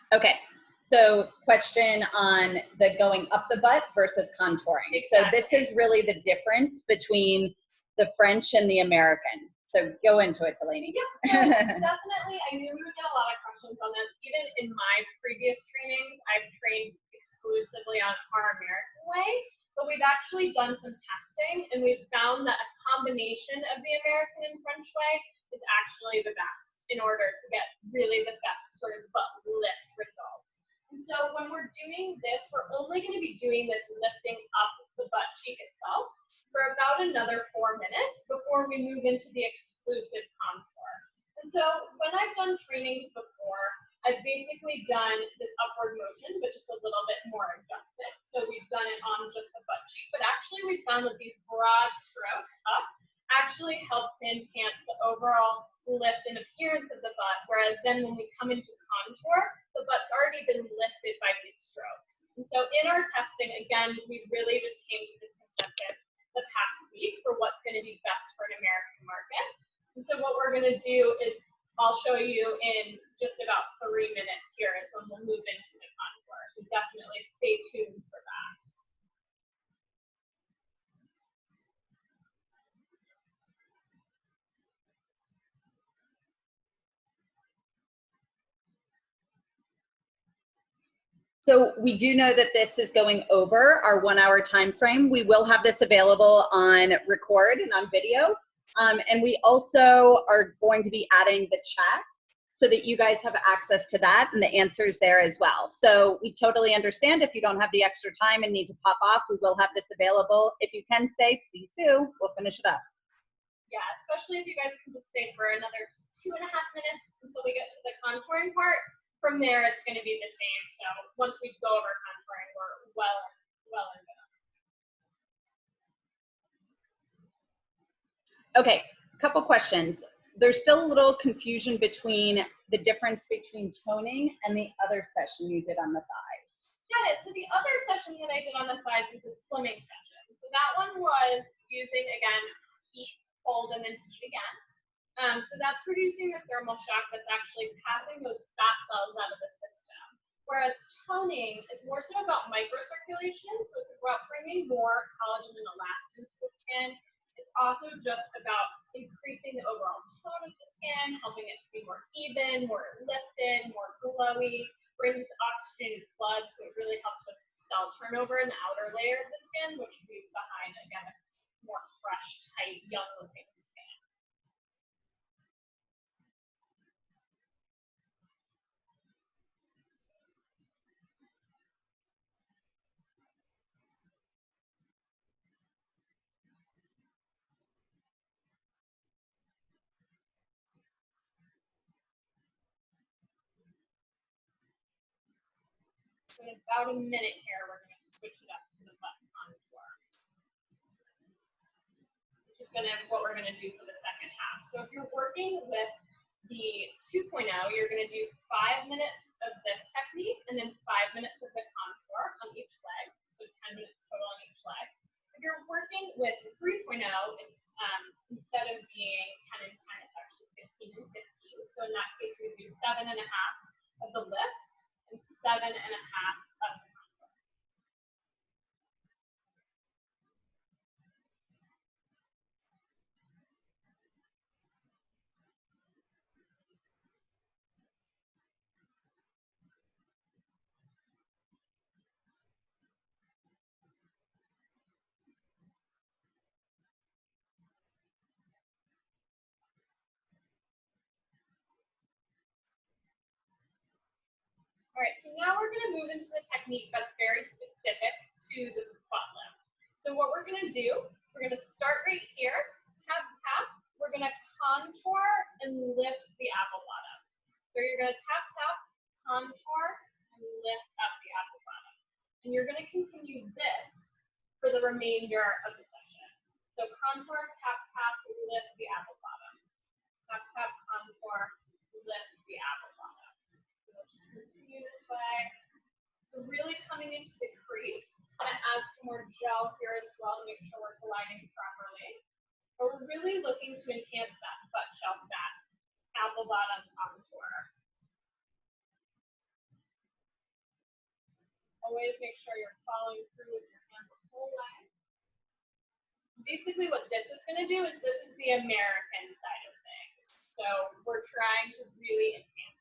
Okay, so question on the going up the butt versus contouring. Exactly. So this is really the difference between the French and the American. So go into it, Delaney. Yep, so definitely, I knew we would get a lot of questions on this. Even in my previous trainings, I've trained exclusively on our American way, but we've actually done some testing, and we've found that a combination of the American and French way is actually the best in order to get really the best sort of butt lift results. And so when we're doing this, we're only going to be doing this lifting up the butt cheek itself for about another 4 minutes before we move into the exclusive contour. And so when I've done trainings before, I've basically done this upward motion, but just a little bit more adjusted. So we've done it on just the butt cheek, but actually we found that these broad strokes up actually help to enhance the overall lift and appearance of the butt, whereas then when we come into contour, the butt's already been lifted by these strokes. And so in our testing, again, we really just came to this consensus the past week for what's going to be best for an American market. And so what we're going to do is I'll show you in just about 3 minutes here is when we'll move into the contour. So definitely stay tuned for that. So we do know that this is going over our 1 hour time frame. We will have this available on record and on video. And we also are going to be adding the chat so that you guys have access to that and the answers there as well. So we totally understand if you don't have the extra time and need to pop off, we will have this available. If you can stay, please do. We'll finish it up. Yeah, especially if you guys can just stay for another 2.5 minutes until we get to the contouring part. From there, it's going to be the same. So once we go over contouring, we're well and good. Okay, a couple questions. There's still a little confusion between the difference between toning and the other session you did on the thighs. Got it. So the other session that I did on the thighs was a slimming session. So that one was using, again, heat, cold, and then heat again. So that's producing the thermal shock that's actually passing those fat cells out of the system. Whereas toning is more so about microcirculation, so it's about bringing more collagen and elastin to the skin. It's also just about increasing the overall tone of the skin, helping it to be more even, more lifted, more glowy, brings oxygen to blood, so it really helps with cell turnover in the outer layer of the skin, which leaves behind, again, a more fresh, tight, young-looking skin. So in about a minute here, we're going to switch it up to the butt contour, which is what we're going to do for the second half. So if you're working with the 2.0, you're going to do 5 minutes of this technique and then 5 minutes of the contour on each leg. So 10 minutes total on each leg. If you're working with the 3.0, it's instead of being 10 and 10, it's actually 15 and 15. So in that case, we do 7.5 of the lift and 7.5 of the contour. All right, so now we're going to move into the technique that's very specific to the butt lift. So what we're going to do, we're going to start right here, tap, tap. We're going to contour and lift the apple bottom. So you're going to tap, tap, contour, and lift up the apple bottom. And you're going to continue this for the remainder of the session. So contour, tap, tap, lift the apple bottom. Tap, tap, contour, lift the apple bottom. Continue this way. So really coming into the crease. I'm going to add some more gel here as well to make sure we're gliding properly. But we're really looking to enhance that butt shelf fat, apple bottom contour. Always make sure you're following through with your hand the whole way. Basically what this is going to do is this is the American side of things. So we're trying to really enhance.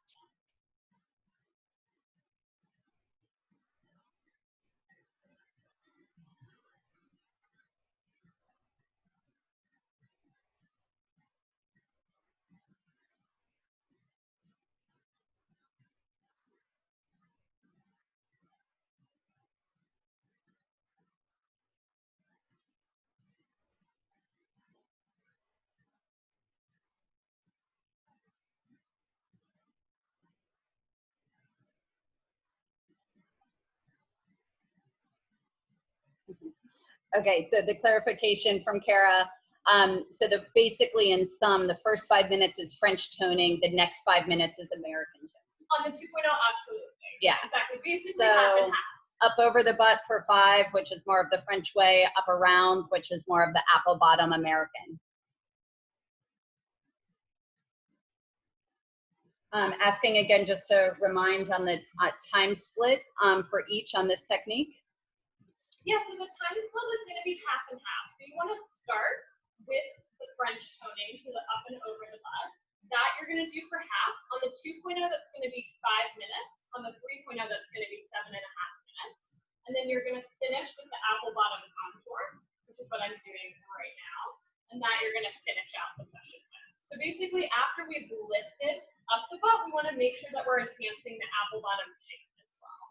Okay, so the clarification from Kara. So basically in sum, the first 5 minutes is French toning, the next 5 minutes is American toning. On the 2.0, absolutely. Yeah. Exactly. Basically half and half. Up over the butt for 5, which is more of the French way, up around, which is more of the apple bottom American. Asking again, just to remind on the time split for each on this technique. Yeah, so the time split is going to be half and half. So you want to start with the French toning, so the up and over the butt. That you're going to do for half. On the 2.0, that's going to be 5 minutes. On the 3.0, that's going to be 7.5 minutes. And then you're going to finish with the apple bottom contour, which is what I'm doing right now. And that you're going to finish out the session with. So basically, after we've lifted up the butt, we want to make sure that we're enhancing the apple bottom shape as well.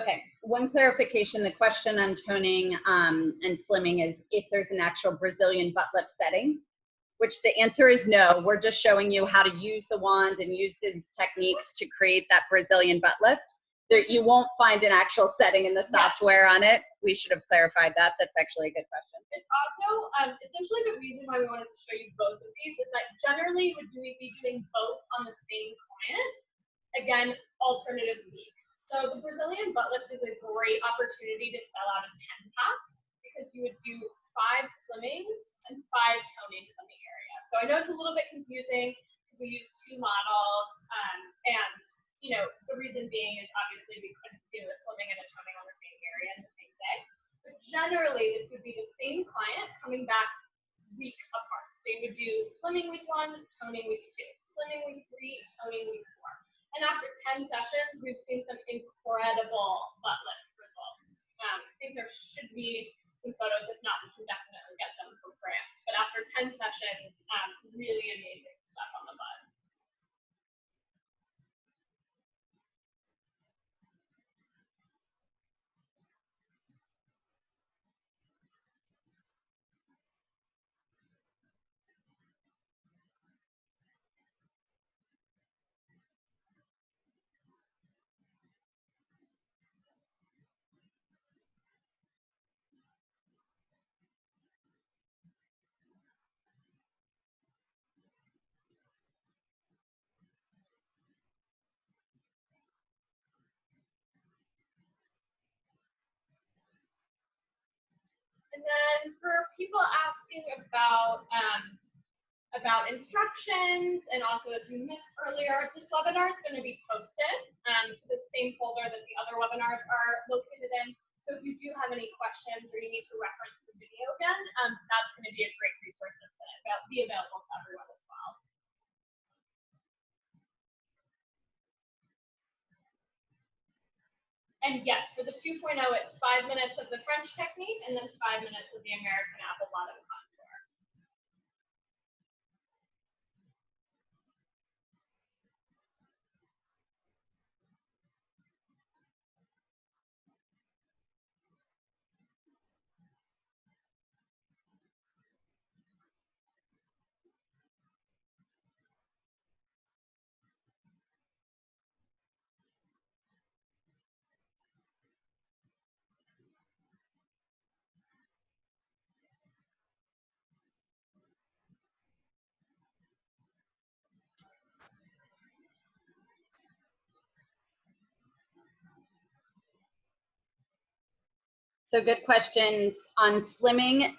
Okay, one clarification, the question on toning and slimming is if there's an actual Brazilian butt lift setting, which the answer is no. We're just showing you how to use the wand and use these techniques to create that Brazilian butt lift. There, you won't find an actual setting in the software on it. We should have clarified that. That's actually a good question. It's also essentially the reason why we wanted to show you both of these is that generally would we be doing both on the same client. Again, alternative weeks. So the Brazilian butt lift is a great opportunity to sell out a 10-pack because you would do 5 slimmings and 5 tonings on the area. So I know it's a little bit confusing because we use 2 models, and you know the reason being is obviously we couldn't do a slimming and a toning on the same area in the same day. But generally, this would be the same client coming back weeks apart. So you would do slimming week 1, toning week 2, slimming week 3, toning week 4. And after 10 sessions, we've seen some incredible butt lift results. I think there should be some photos. If not, we can definitely get them from France. But after 10 sessions, really amazing stuff on the butt. And then for people asking about instructions, and also if you missed earlier, this webinar is going to be posted to the same folder that the other webinars are located in. So if you do have any questions or you need to reference the video again, that's going to be a great resource that's going to be available to everyone as well. And yes, for the 2.0, it's 5 minutes of the French technique and then 5 minutes of the American apple bottom contour. So good questions on slimming.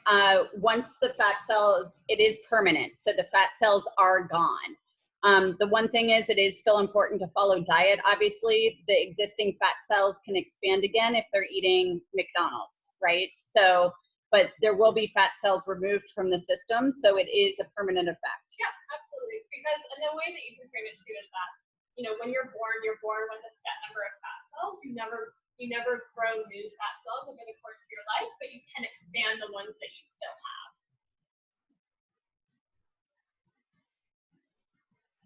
Once the fat cells, it is permanent. So the fat cells are gone. The one thing is it is still important to follow diet. Obviously, the existing fat cells can expand again if they're eating McDonald's, right? So, but there will be fat cells removed from the system. So it is a permanent effect. Yeah, absolutely. Because, and the way that you can frame it too is that, you know, when you're born with a set number of fat cells. You never grow new fat cells over the course of your life, but you can expand the ones that you still have.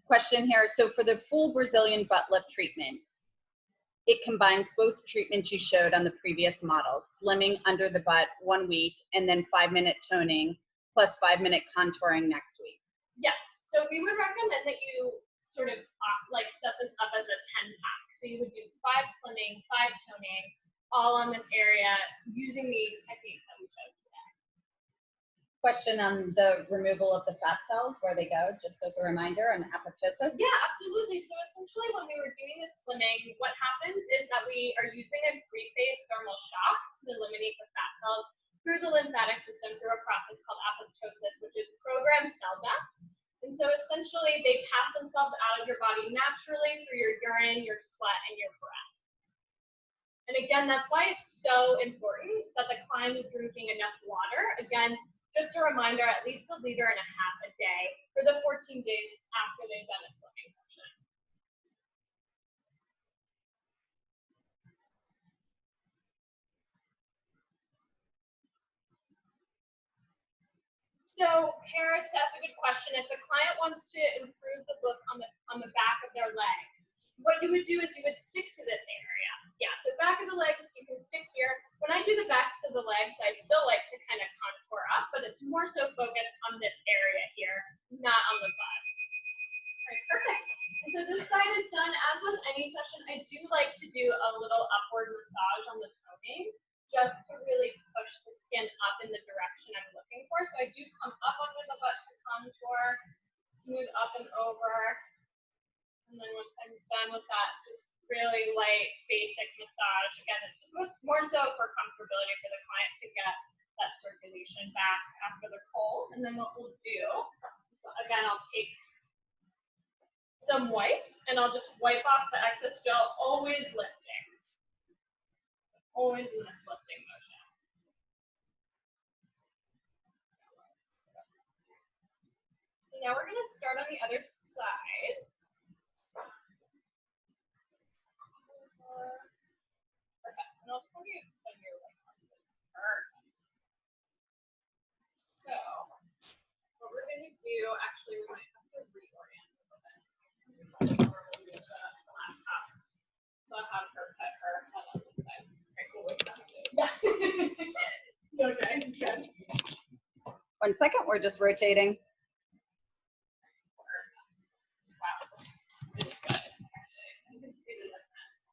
Question here. So for the full Brazilian butt lift treatment, it combines both treatments you showed on the previous model, slimming under the butt 1 week, and then 5-minute toning plus 5-minute contouring next week. Yes. So we would recommend that you sort of like set this up as a 10-pack. So you would do 5 slimming, 5 toning, all on this area using the techniques that we showed today. Question on the removal of the fat cells, where they go, just as a reminder on apoptosis. Yeah, absolutely. So essentially when we were doing this slimming, what happens is that we are using a three-phase thermal shock to eliminate the fat cells through the lymphatic system through a process called apoptosis, which is programmed cell death. And so essentially they pass themselves out of your body naturally through your urine, your sweat, and your breath. And again, that's why it's so important that the client is drinking enough water. Again, just a reminder, at least 1.5 liters a day for the 14 days after they've done a swimming session. So Kara just asked a good question. If the client wants to improve the look on the back of their legs, what you would do is you would stick to this area. Yeah, so back of the legs, you can stick here. When I do the backs of the legs, I still like to kind of contour up, but it's more so focused on this area here, not on the butt. All right, perfect. And so this side is done. As with any session, I do like to do a little upward massage on the toning, just to really push the skin up in the direction I'm looking for. So I do come up under the butt to contour, smooth up and over. And then once I'm done with that, just really light, basic massage. Again, it's just more so for comfortability for the client to get that circulation back after the cold. And then what we'll do, so again, I'll take some wipes and I'll just wipe off the excess gel, always lifting. Always in this lifting motion. So now we're going to start on the other side. Perfect. And I'll just have you extend your leg arms. Perfect. So what we're going to do, actually, we might have to reorient a little bit. We'll use the laptop. So I'll have her put her head on this side. Okay, cool. Yeah. Okay, good. 1 second, we're just rotating. Wow. It's good. Actually, you can see the difference.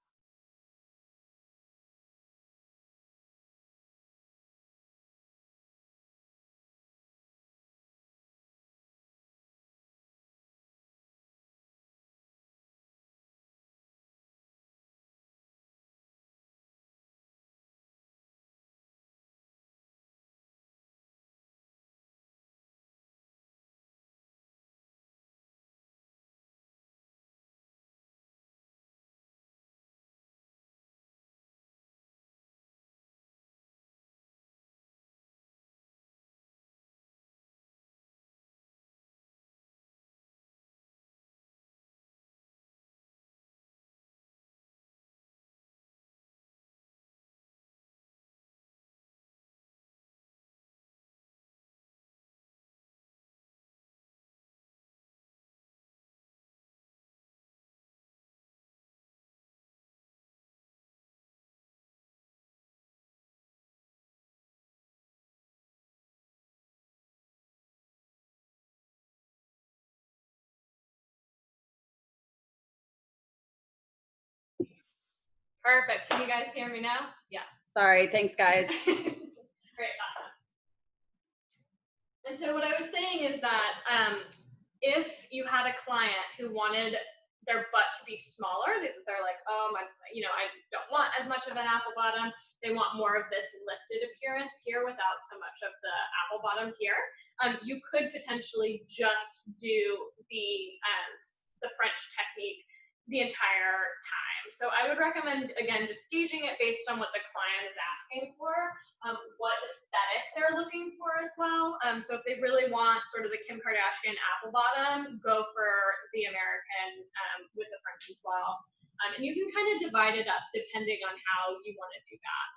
Perfect. Can you guys hear me now? Yeah. Sorry, thanks guys. Great, awesome. And so what I was saying is that if you had a client who wanted their butt to be smaller, they're like, oh my, I don't want as much of an apple bottom. They want more of this lifted appearance here without so much of the apple bottom here. You could potentially just do the French technique the entire time. So I would recommend, again, just gauging it based on what the client is asking for, what aesthetic they're looking for as well. So if they really want sort of the Kim Kardashian apple bottom, go for the American with the French as well. And you can kind of divide it up depending on how you want to do that.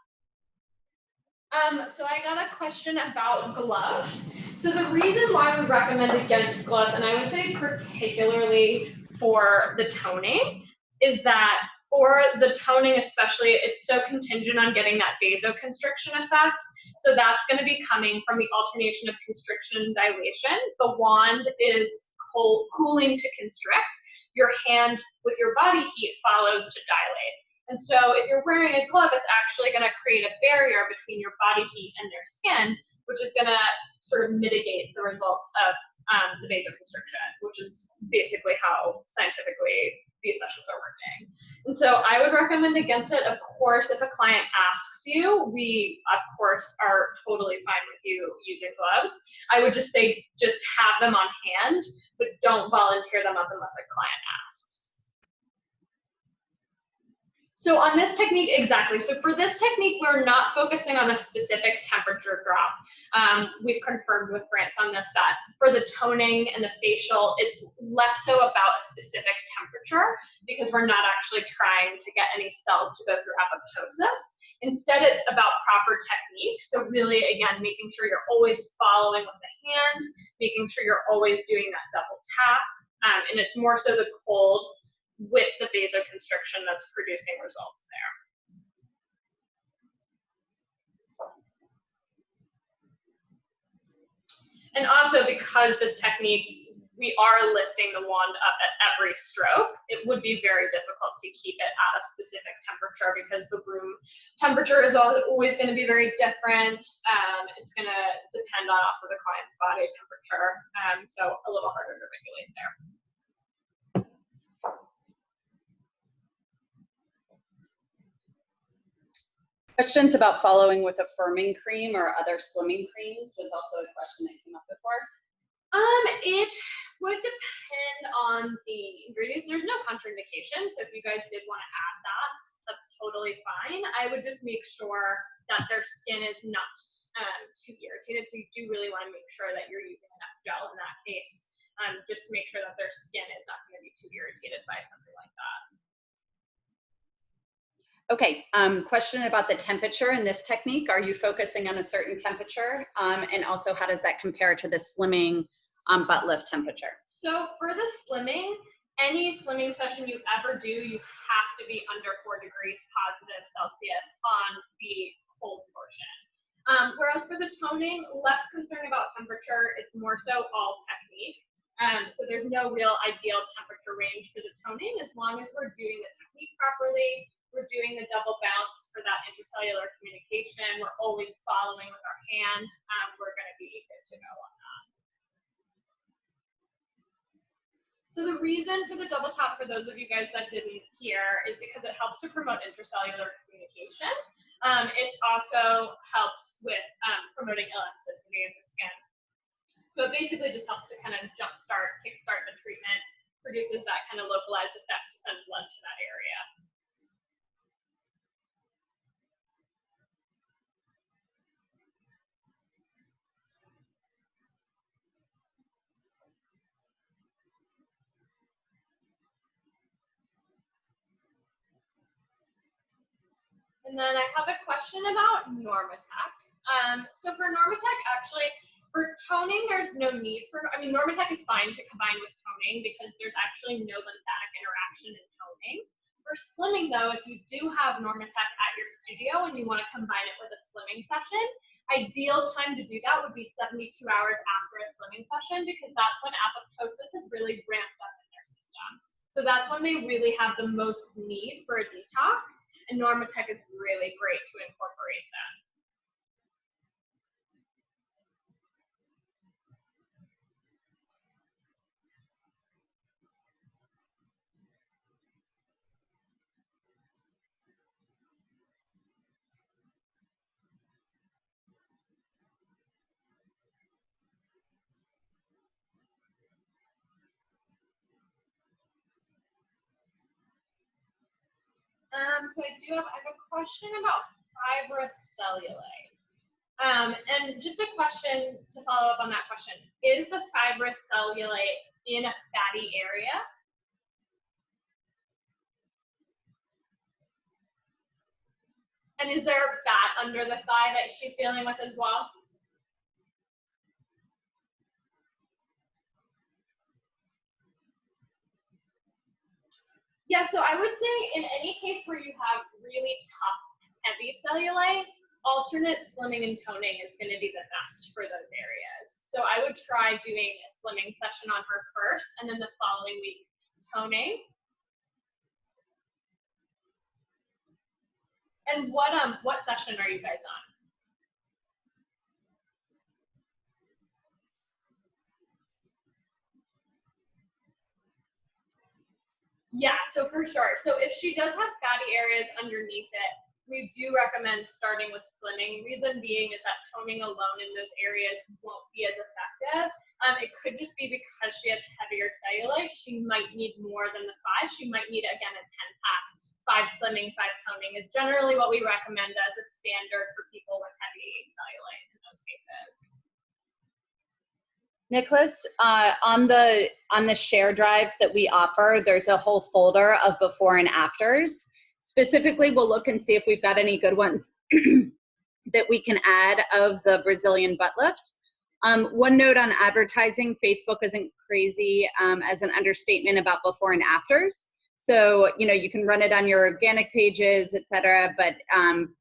So I got a question about gloves. So the reason why we recommend against gloves, and I would say particularly for the toning, is that for the toning especially, it's so contingent on getting that vasoconstriction effect. So that's going to be coming from the alternation of constriction and dilation. The wand is cooling to constrict. Your hand with your body heat follows to dilate. And so if you're wearing a glove, it's actually going to create a barrier between your body heat and their skin, which is going to sort of mitigate the results of the vasoconstriction, which is basically how scientifically these sessions are working. And so I would recommend against it. Of course, if a client asks you, we of course are totally fine with you using gloves. I would just say, just have them on hand, but don't volunteer them up unless a client asks. So on this technique, exactly. So for this technique, we're not focusing on a specific temperature drop. We've confirmed with France on this that for the toning and the facial, it's less so about a specific temperature because we're not actually trying to get any cells to go through apoptosis. Instead, it's about proper technique. So really, again, making sure you're always following with the hand, making sure you're always doing that double tap. And it's more so the cold with the vasoconstriction that's producing results there. And also, because this technique, we are lifting the wand up at every stroke, it would be very difficult to keep it at a specific temperature because the room temperature is always going to be very different. It's going to depend on also the client's body temperature, so a little harder to regulate there. Questions about following with a firming cream or other slimming creams was also a question that came up before. It would depend on the ingredients. There's no contraindication, so if you guys did want to add that, that's totally fine. I would just make sure that their skin is not too irritated, so you do really want to make sure that you're using enough gel in that case, just to make sure that their skin is not going to be too irritated by something like that. Okay, question about the temperature in this technique. Are you focusing on a certain temperature? And also, how does that compare to the slimming butt lift temperature? So for the slimming, any slimming session you ever do, you have to be under 4 degrees positive Celsius on the cold portion. Whereas for the toning, less concerned about temperature, it's more so all technique. So there's no real ideal temperature range for the toning as long as we're doing the technique properly. We're doing the double bounce for that intercellular communication. We're always following with our hand. We're going to be good to go on that. So the reason for the double tap, for those of you guys that didn't hear, is because it helps to promote intercellular communication. It also helps with promoting elasticity in the skin. So it basically just helps to kind of jumpstart, kickstart the treatment, produces that kind of localized effect to send blood to that area. And then I have a question about Normatec. So for Normatec, actually, for toning, there's no need for, Normatec is fine to combine with toning because there's actually no lymphatic interaction in toning. For slimming though, if you do have Normatec at your studio and you want to combine it with a slimming session, ideal time to do that would be 72 hours after a slimming session because that's when apoptosis is really ramped up in their system. So that's when they really have the most need for a detox. And Normatec is really great to incorporate that. So I have a question about fibrous cellulite. And just a question to follow up on that question. Is the fibrous cellulite in a fatty area? And is there fat under the thigh that she's dealing with as well? Yeah, so I would say in any case where you have really tough, heavy cellulite, alternate slimming and toning is going to be the best for those areas. So I would try doing a slimming session on her first, and then the following week toning. And what session are you guys on? Yeah, so for sure. So if she does have fatty areas underneath it, we do recommend starting with slimming. Reason being is that toning alone in those areas won't be as effective. It could just be because she has heavier cellulite. She might need more than the 5. She might need, again, a 10-pack. 5 slimming, 5 toning is generally what we recommend as a standard for people with heavy cellulite in those cases. Nicholas, on the share drives that we offer, there's a whole folder of before and afters. Specifically, we'll look and see if we've got any good ones that we can add of the Brazilian butt lift. One note on advertising, Facebook isn't crazy as an understatement about before and afters. So, you know, you can run it on your organic pages, et cetera, but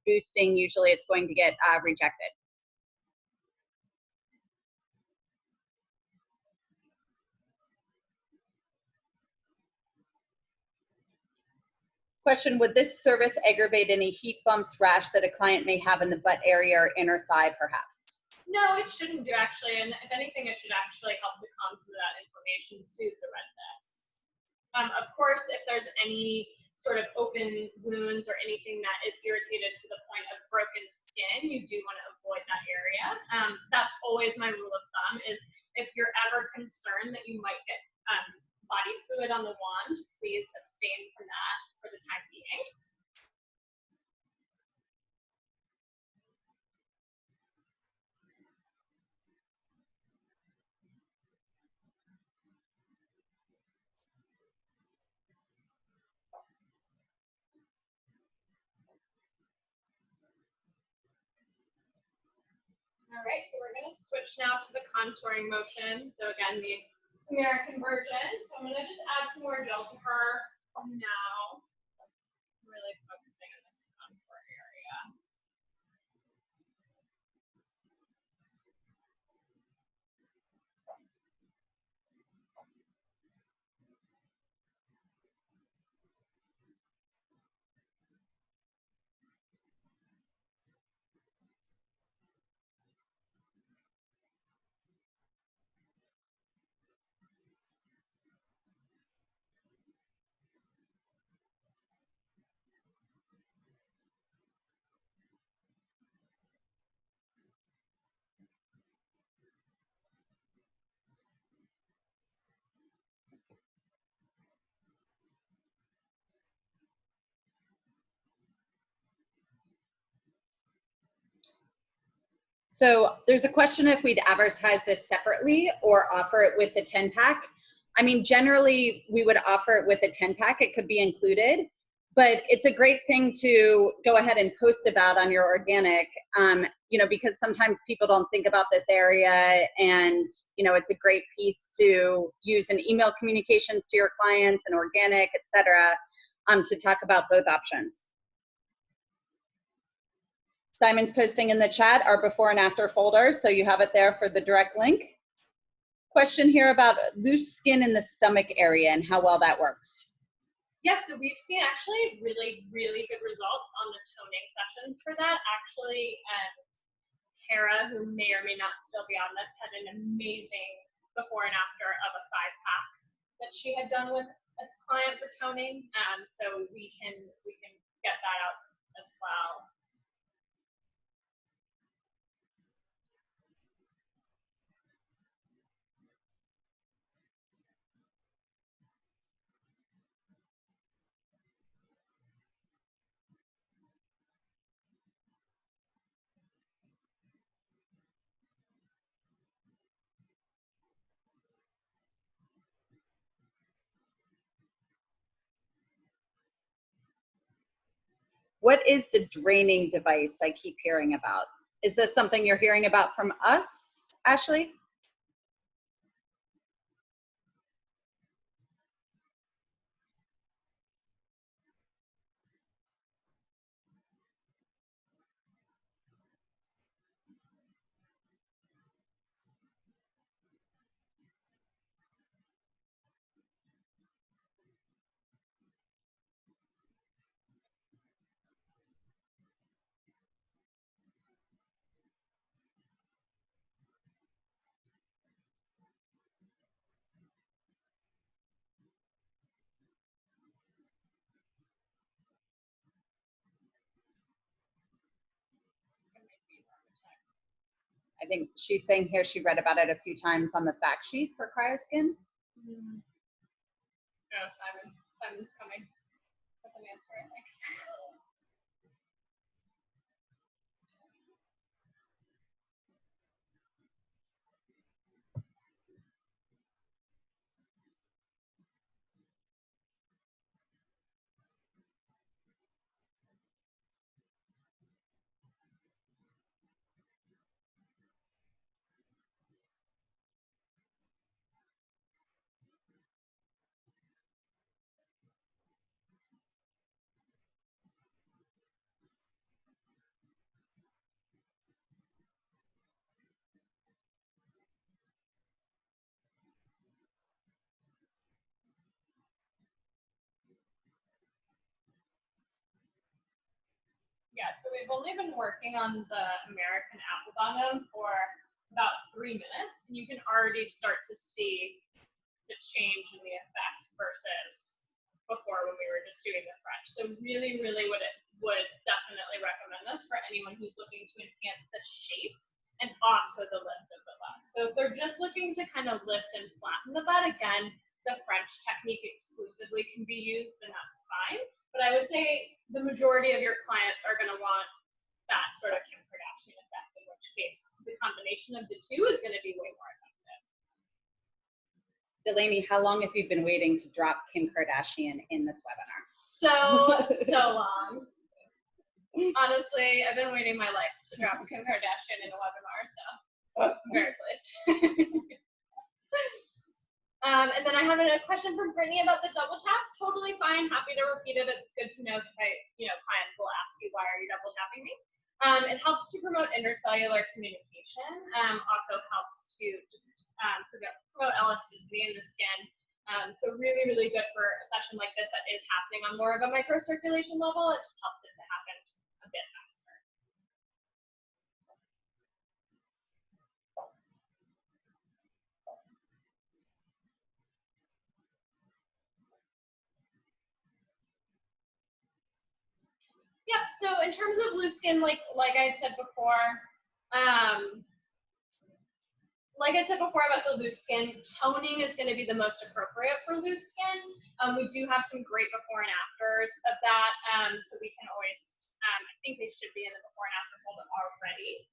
boosting, usually it's going to get rejected. Question, would this service aggravate any heat bumps, rash that a client may have in the butt area or inner thigh, perhaps? No, it shouldn't do actually, and if anything, it should actually help to calm some of that inflammation, soothe the redness. Of course, if there's any sort of open wounds or anything that is irritated to the point of broken skin, you do want to avoid that area. That's always my rule of thumb is if you're ever concerned that you might get body fluid on the wand, please abstain from that for the time being. All right, so we're going to switch now to the contouring motion. So again, the American version. So I'm going to just add some more gel to her now. Really focusing on this contour area. So there's a question if we'd advertise this separately or offer it with a 10-pack. I mean, generally we would offer it with a 10-pack. It could be included, but it's a great thing to go ahead and post about on your organic, you know, because sometimes people don't think about this area, and, you know, it's a great piece to use in email communications to your clients and organic, et cetera, to talk about both options. Simon's posting in the chat our before and after folder, so you have it there for the direct link. Question here about loose skin in the stomach area and how well that works. Yeah, so we've seen actually really, really good results on the toning sessions for that. Actually, Kara, who may or may not still be on this, had an amazing before and after of a 5-pack that she had done with a client for toning. So we can get that out as well. What is the draining device I keep hearing about? Is this something you're hearing about from us, Ashley? I think she's saying here she read about it a few times on the fact sheet for CryoSkin. Oh, Simon's coming with an answer, I think. Yeah, so we've only been working on the American apple bottom for about 3 minutes, and you can already start to see the change in the effect versus before when we were just doing the French. So really, really would definitely recommend this for anyone who's looking to enhance the shape and also the lift of the butt. So if they're just looking to kind of lift and flatten the butt, again, the French technique exclusively can be used, and that's fine. But I would say the majority of your clients are going to want that sort of Kim Kardashian effect, in which case the combination of the two is going to be way more effective. Delaney, how long have you been waiting to drop Kim Kardashian in this webinar? So long. Honestly, I've been waiting my life to drop Kim Kardashian in a webinar, so I'm very pleased. And then I have a question from Brittany about the double tap. Totally fine. Happy to repeat it. It's good to know because clients will ask you, why are you double tapping me? It helps to promote intercellular communication. Also helps to just promote elasticity in the skin. So really, really good for a session like this that is happening on more of a microcirculation level. It just helps it to happen a bit faster. Yep, so in terms of loose skin, like I said before, about the loose skin, toning is going to be the most appropriate for loose skin. We do have some great before and afters of that, so we can always, I think they should be in the before and after folder already.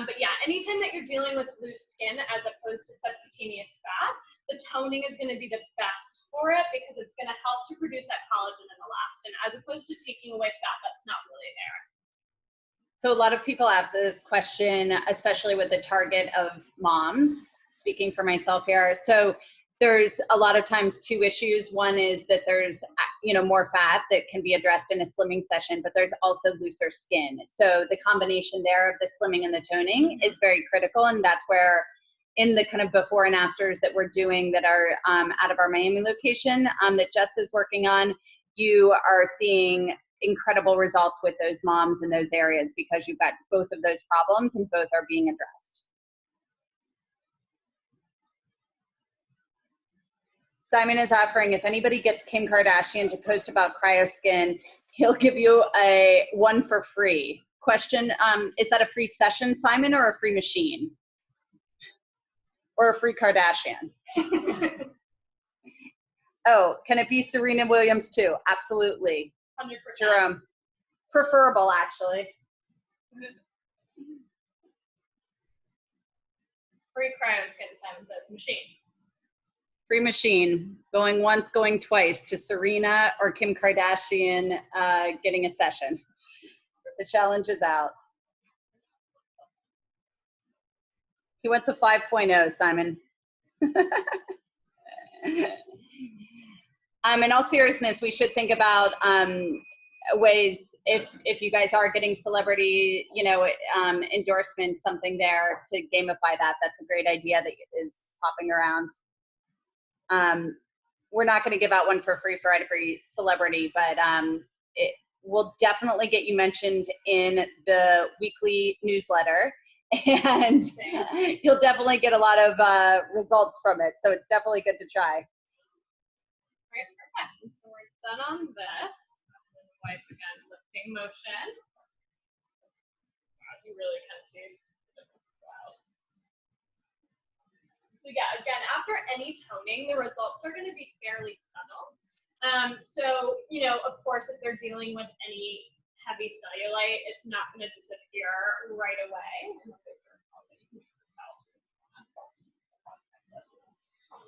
But yeah, anytime that you're dealing with loose skin as opposed to subcutaneous fat, the toning is going to be the best for it because it's going to help to produce that collagen and elastin as opposed to taking away fat that's not really there. So a lot of people have this question, especially with the target of moms, speaking for myself here. So there's a lot of times two issues. One is that there's, more fat that can be addressed in a slimming session, but there's also looser skin. So the combination there of the slimming and the toning is very critical. And that's where in the kind of before and afters that we're doing that are out of our Miami location that Jess is working on, you are seeing incredible results with those moms in those areas because you've got both of those problems and both are being addressed. Simon is offering, if anybody gets Kim Kardashian to post about CryoSkin, he'll give you a one for free. Question, is that a free session, Simon, or a free machine? Or a free Kardashian? Oh, can it be Serena Williams too? Absolutely. 100%. Jerome. Preferable, actually. Free CryoSkin, Simon says, machine. Free machine. Going once, going twice to Serena or Kim Kardashian getting a session. The challenge is out. He went to 5.0, Simon. In all seriousness, we should think about ways, if you guys are getting celebrity, endorsements, something there to gamify that. That's a great idea that is popping around. We're not going to give out one for free for every celebrity, but it will definitely get you mentioned in the weekly newsletter. And you'll definitely get a lot of results from it. So it's definitely good to try. Right, perfect. And so we're done on this. Wipe again, lifting motion. Wow, you really can see the difference. Wow. So yeah, again, after any toning, the results are going to be fairly subtle. So, you know, of course, if they're dealing with any heavy cellulite, it's not going to disappear right away.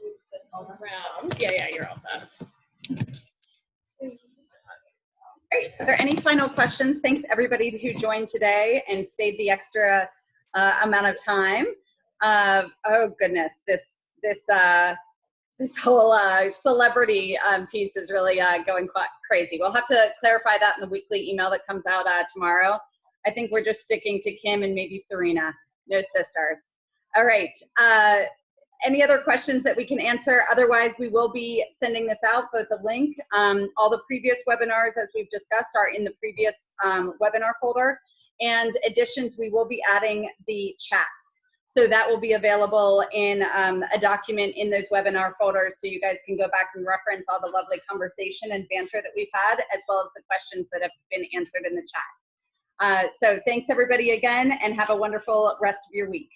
Move this all around. Yeah, you're all set. Great. Are there any final questions? Thanks everybody who joined today and stayed the extra amount of time. Oh goodness, this whole celebrity piece is really going quite crazy. We'll have to clarify that in the weekly email that comes out tomorrow. I think we're just sticking to Kim and maybe Serena, no sisters. All right. Any other questions that we can answer? Otherwise, we will be sending this out, both the link. All the previous webinars, as we've discussed, are in the previous webinar folder. And additions, we will be adding the chats. So that will be available in a document in those webinar folders, so you guys can go back and reference all the lovely conversation and banter that we've had, as well as the questions that have been answered in the chat. So thanks everybody again, and have a wonderful rest of your week.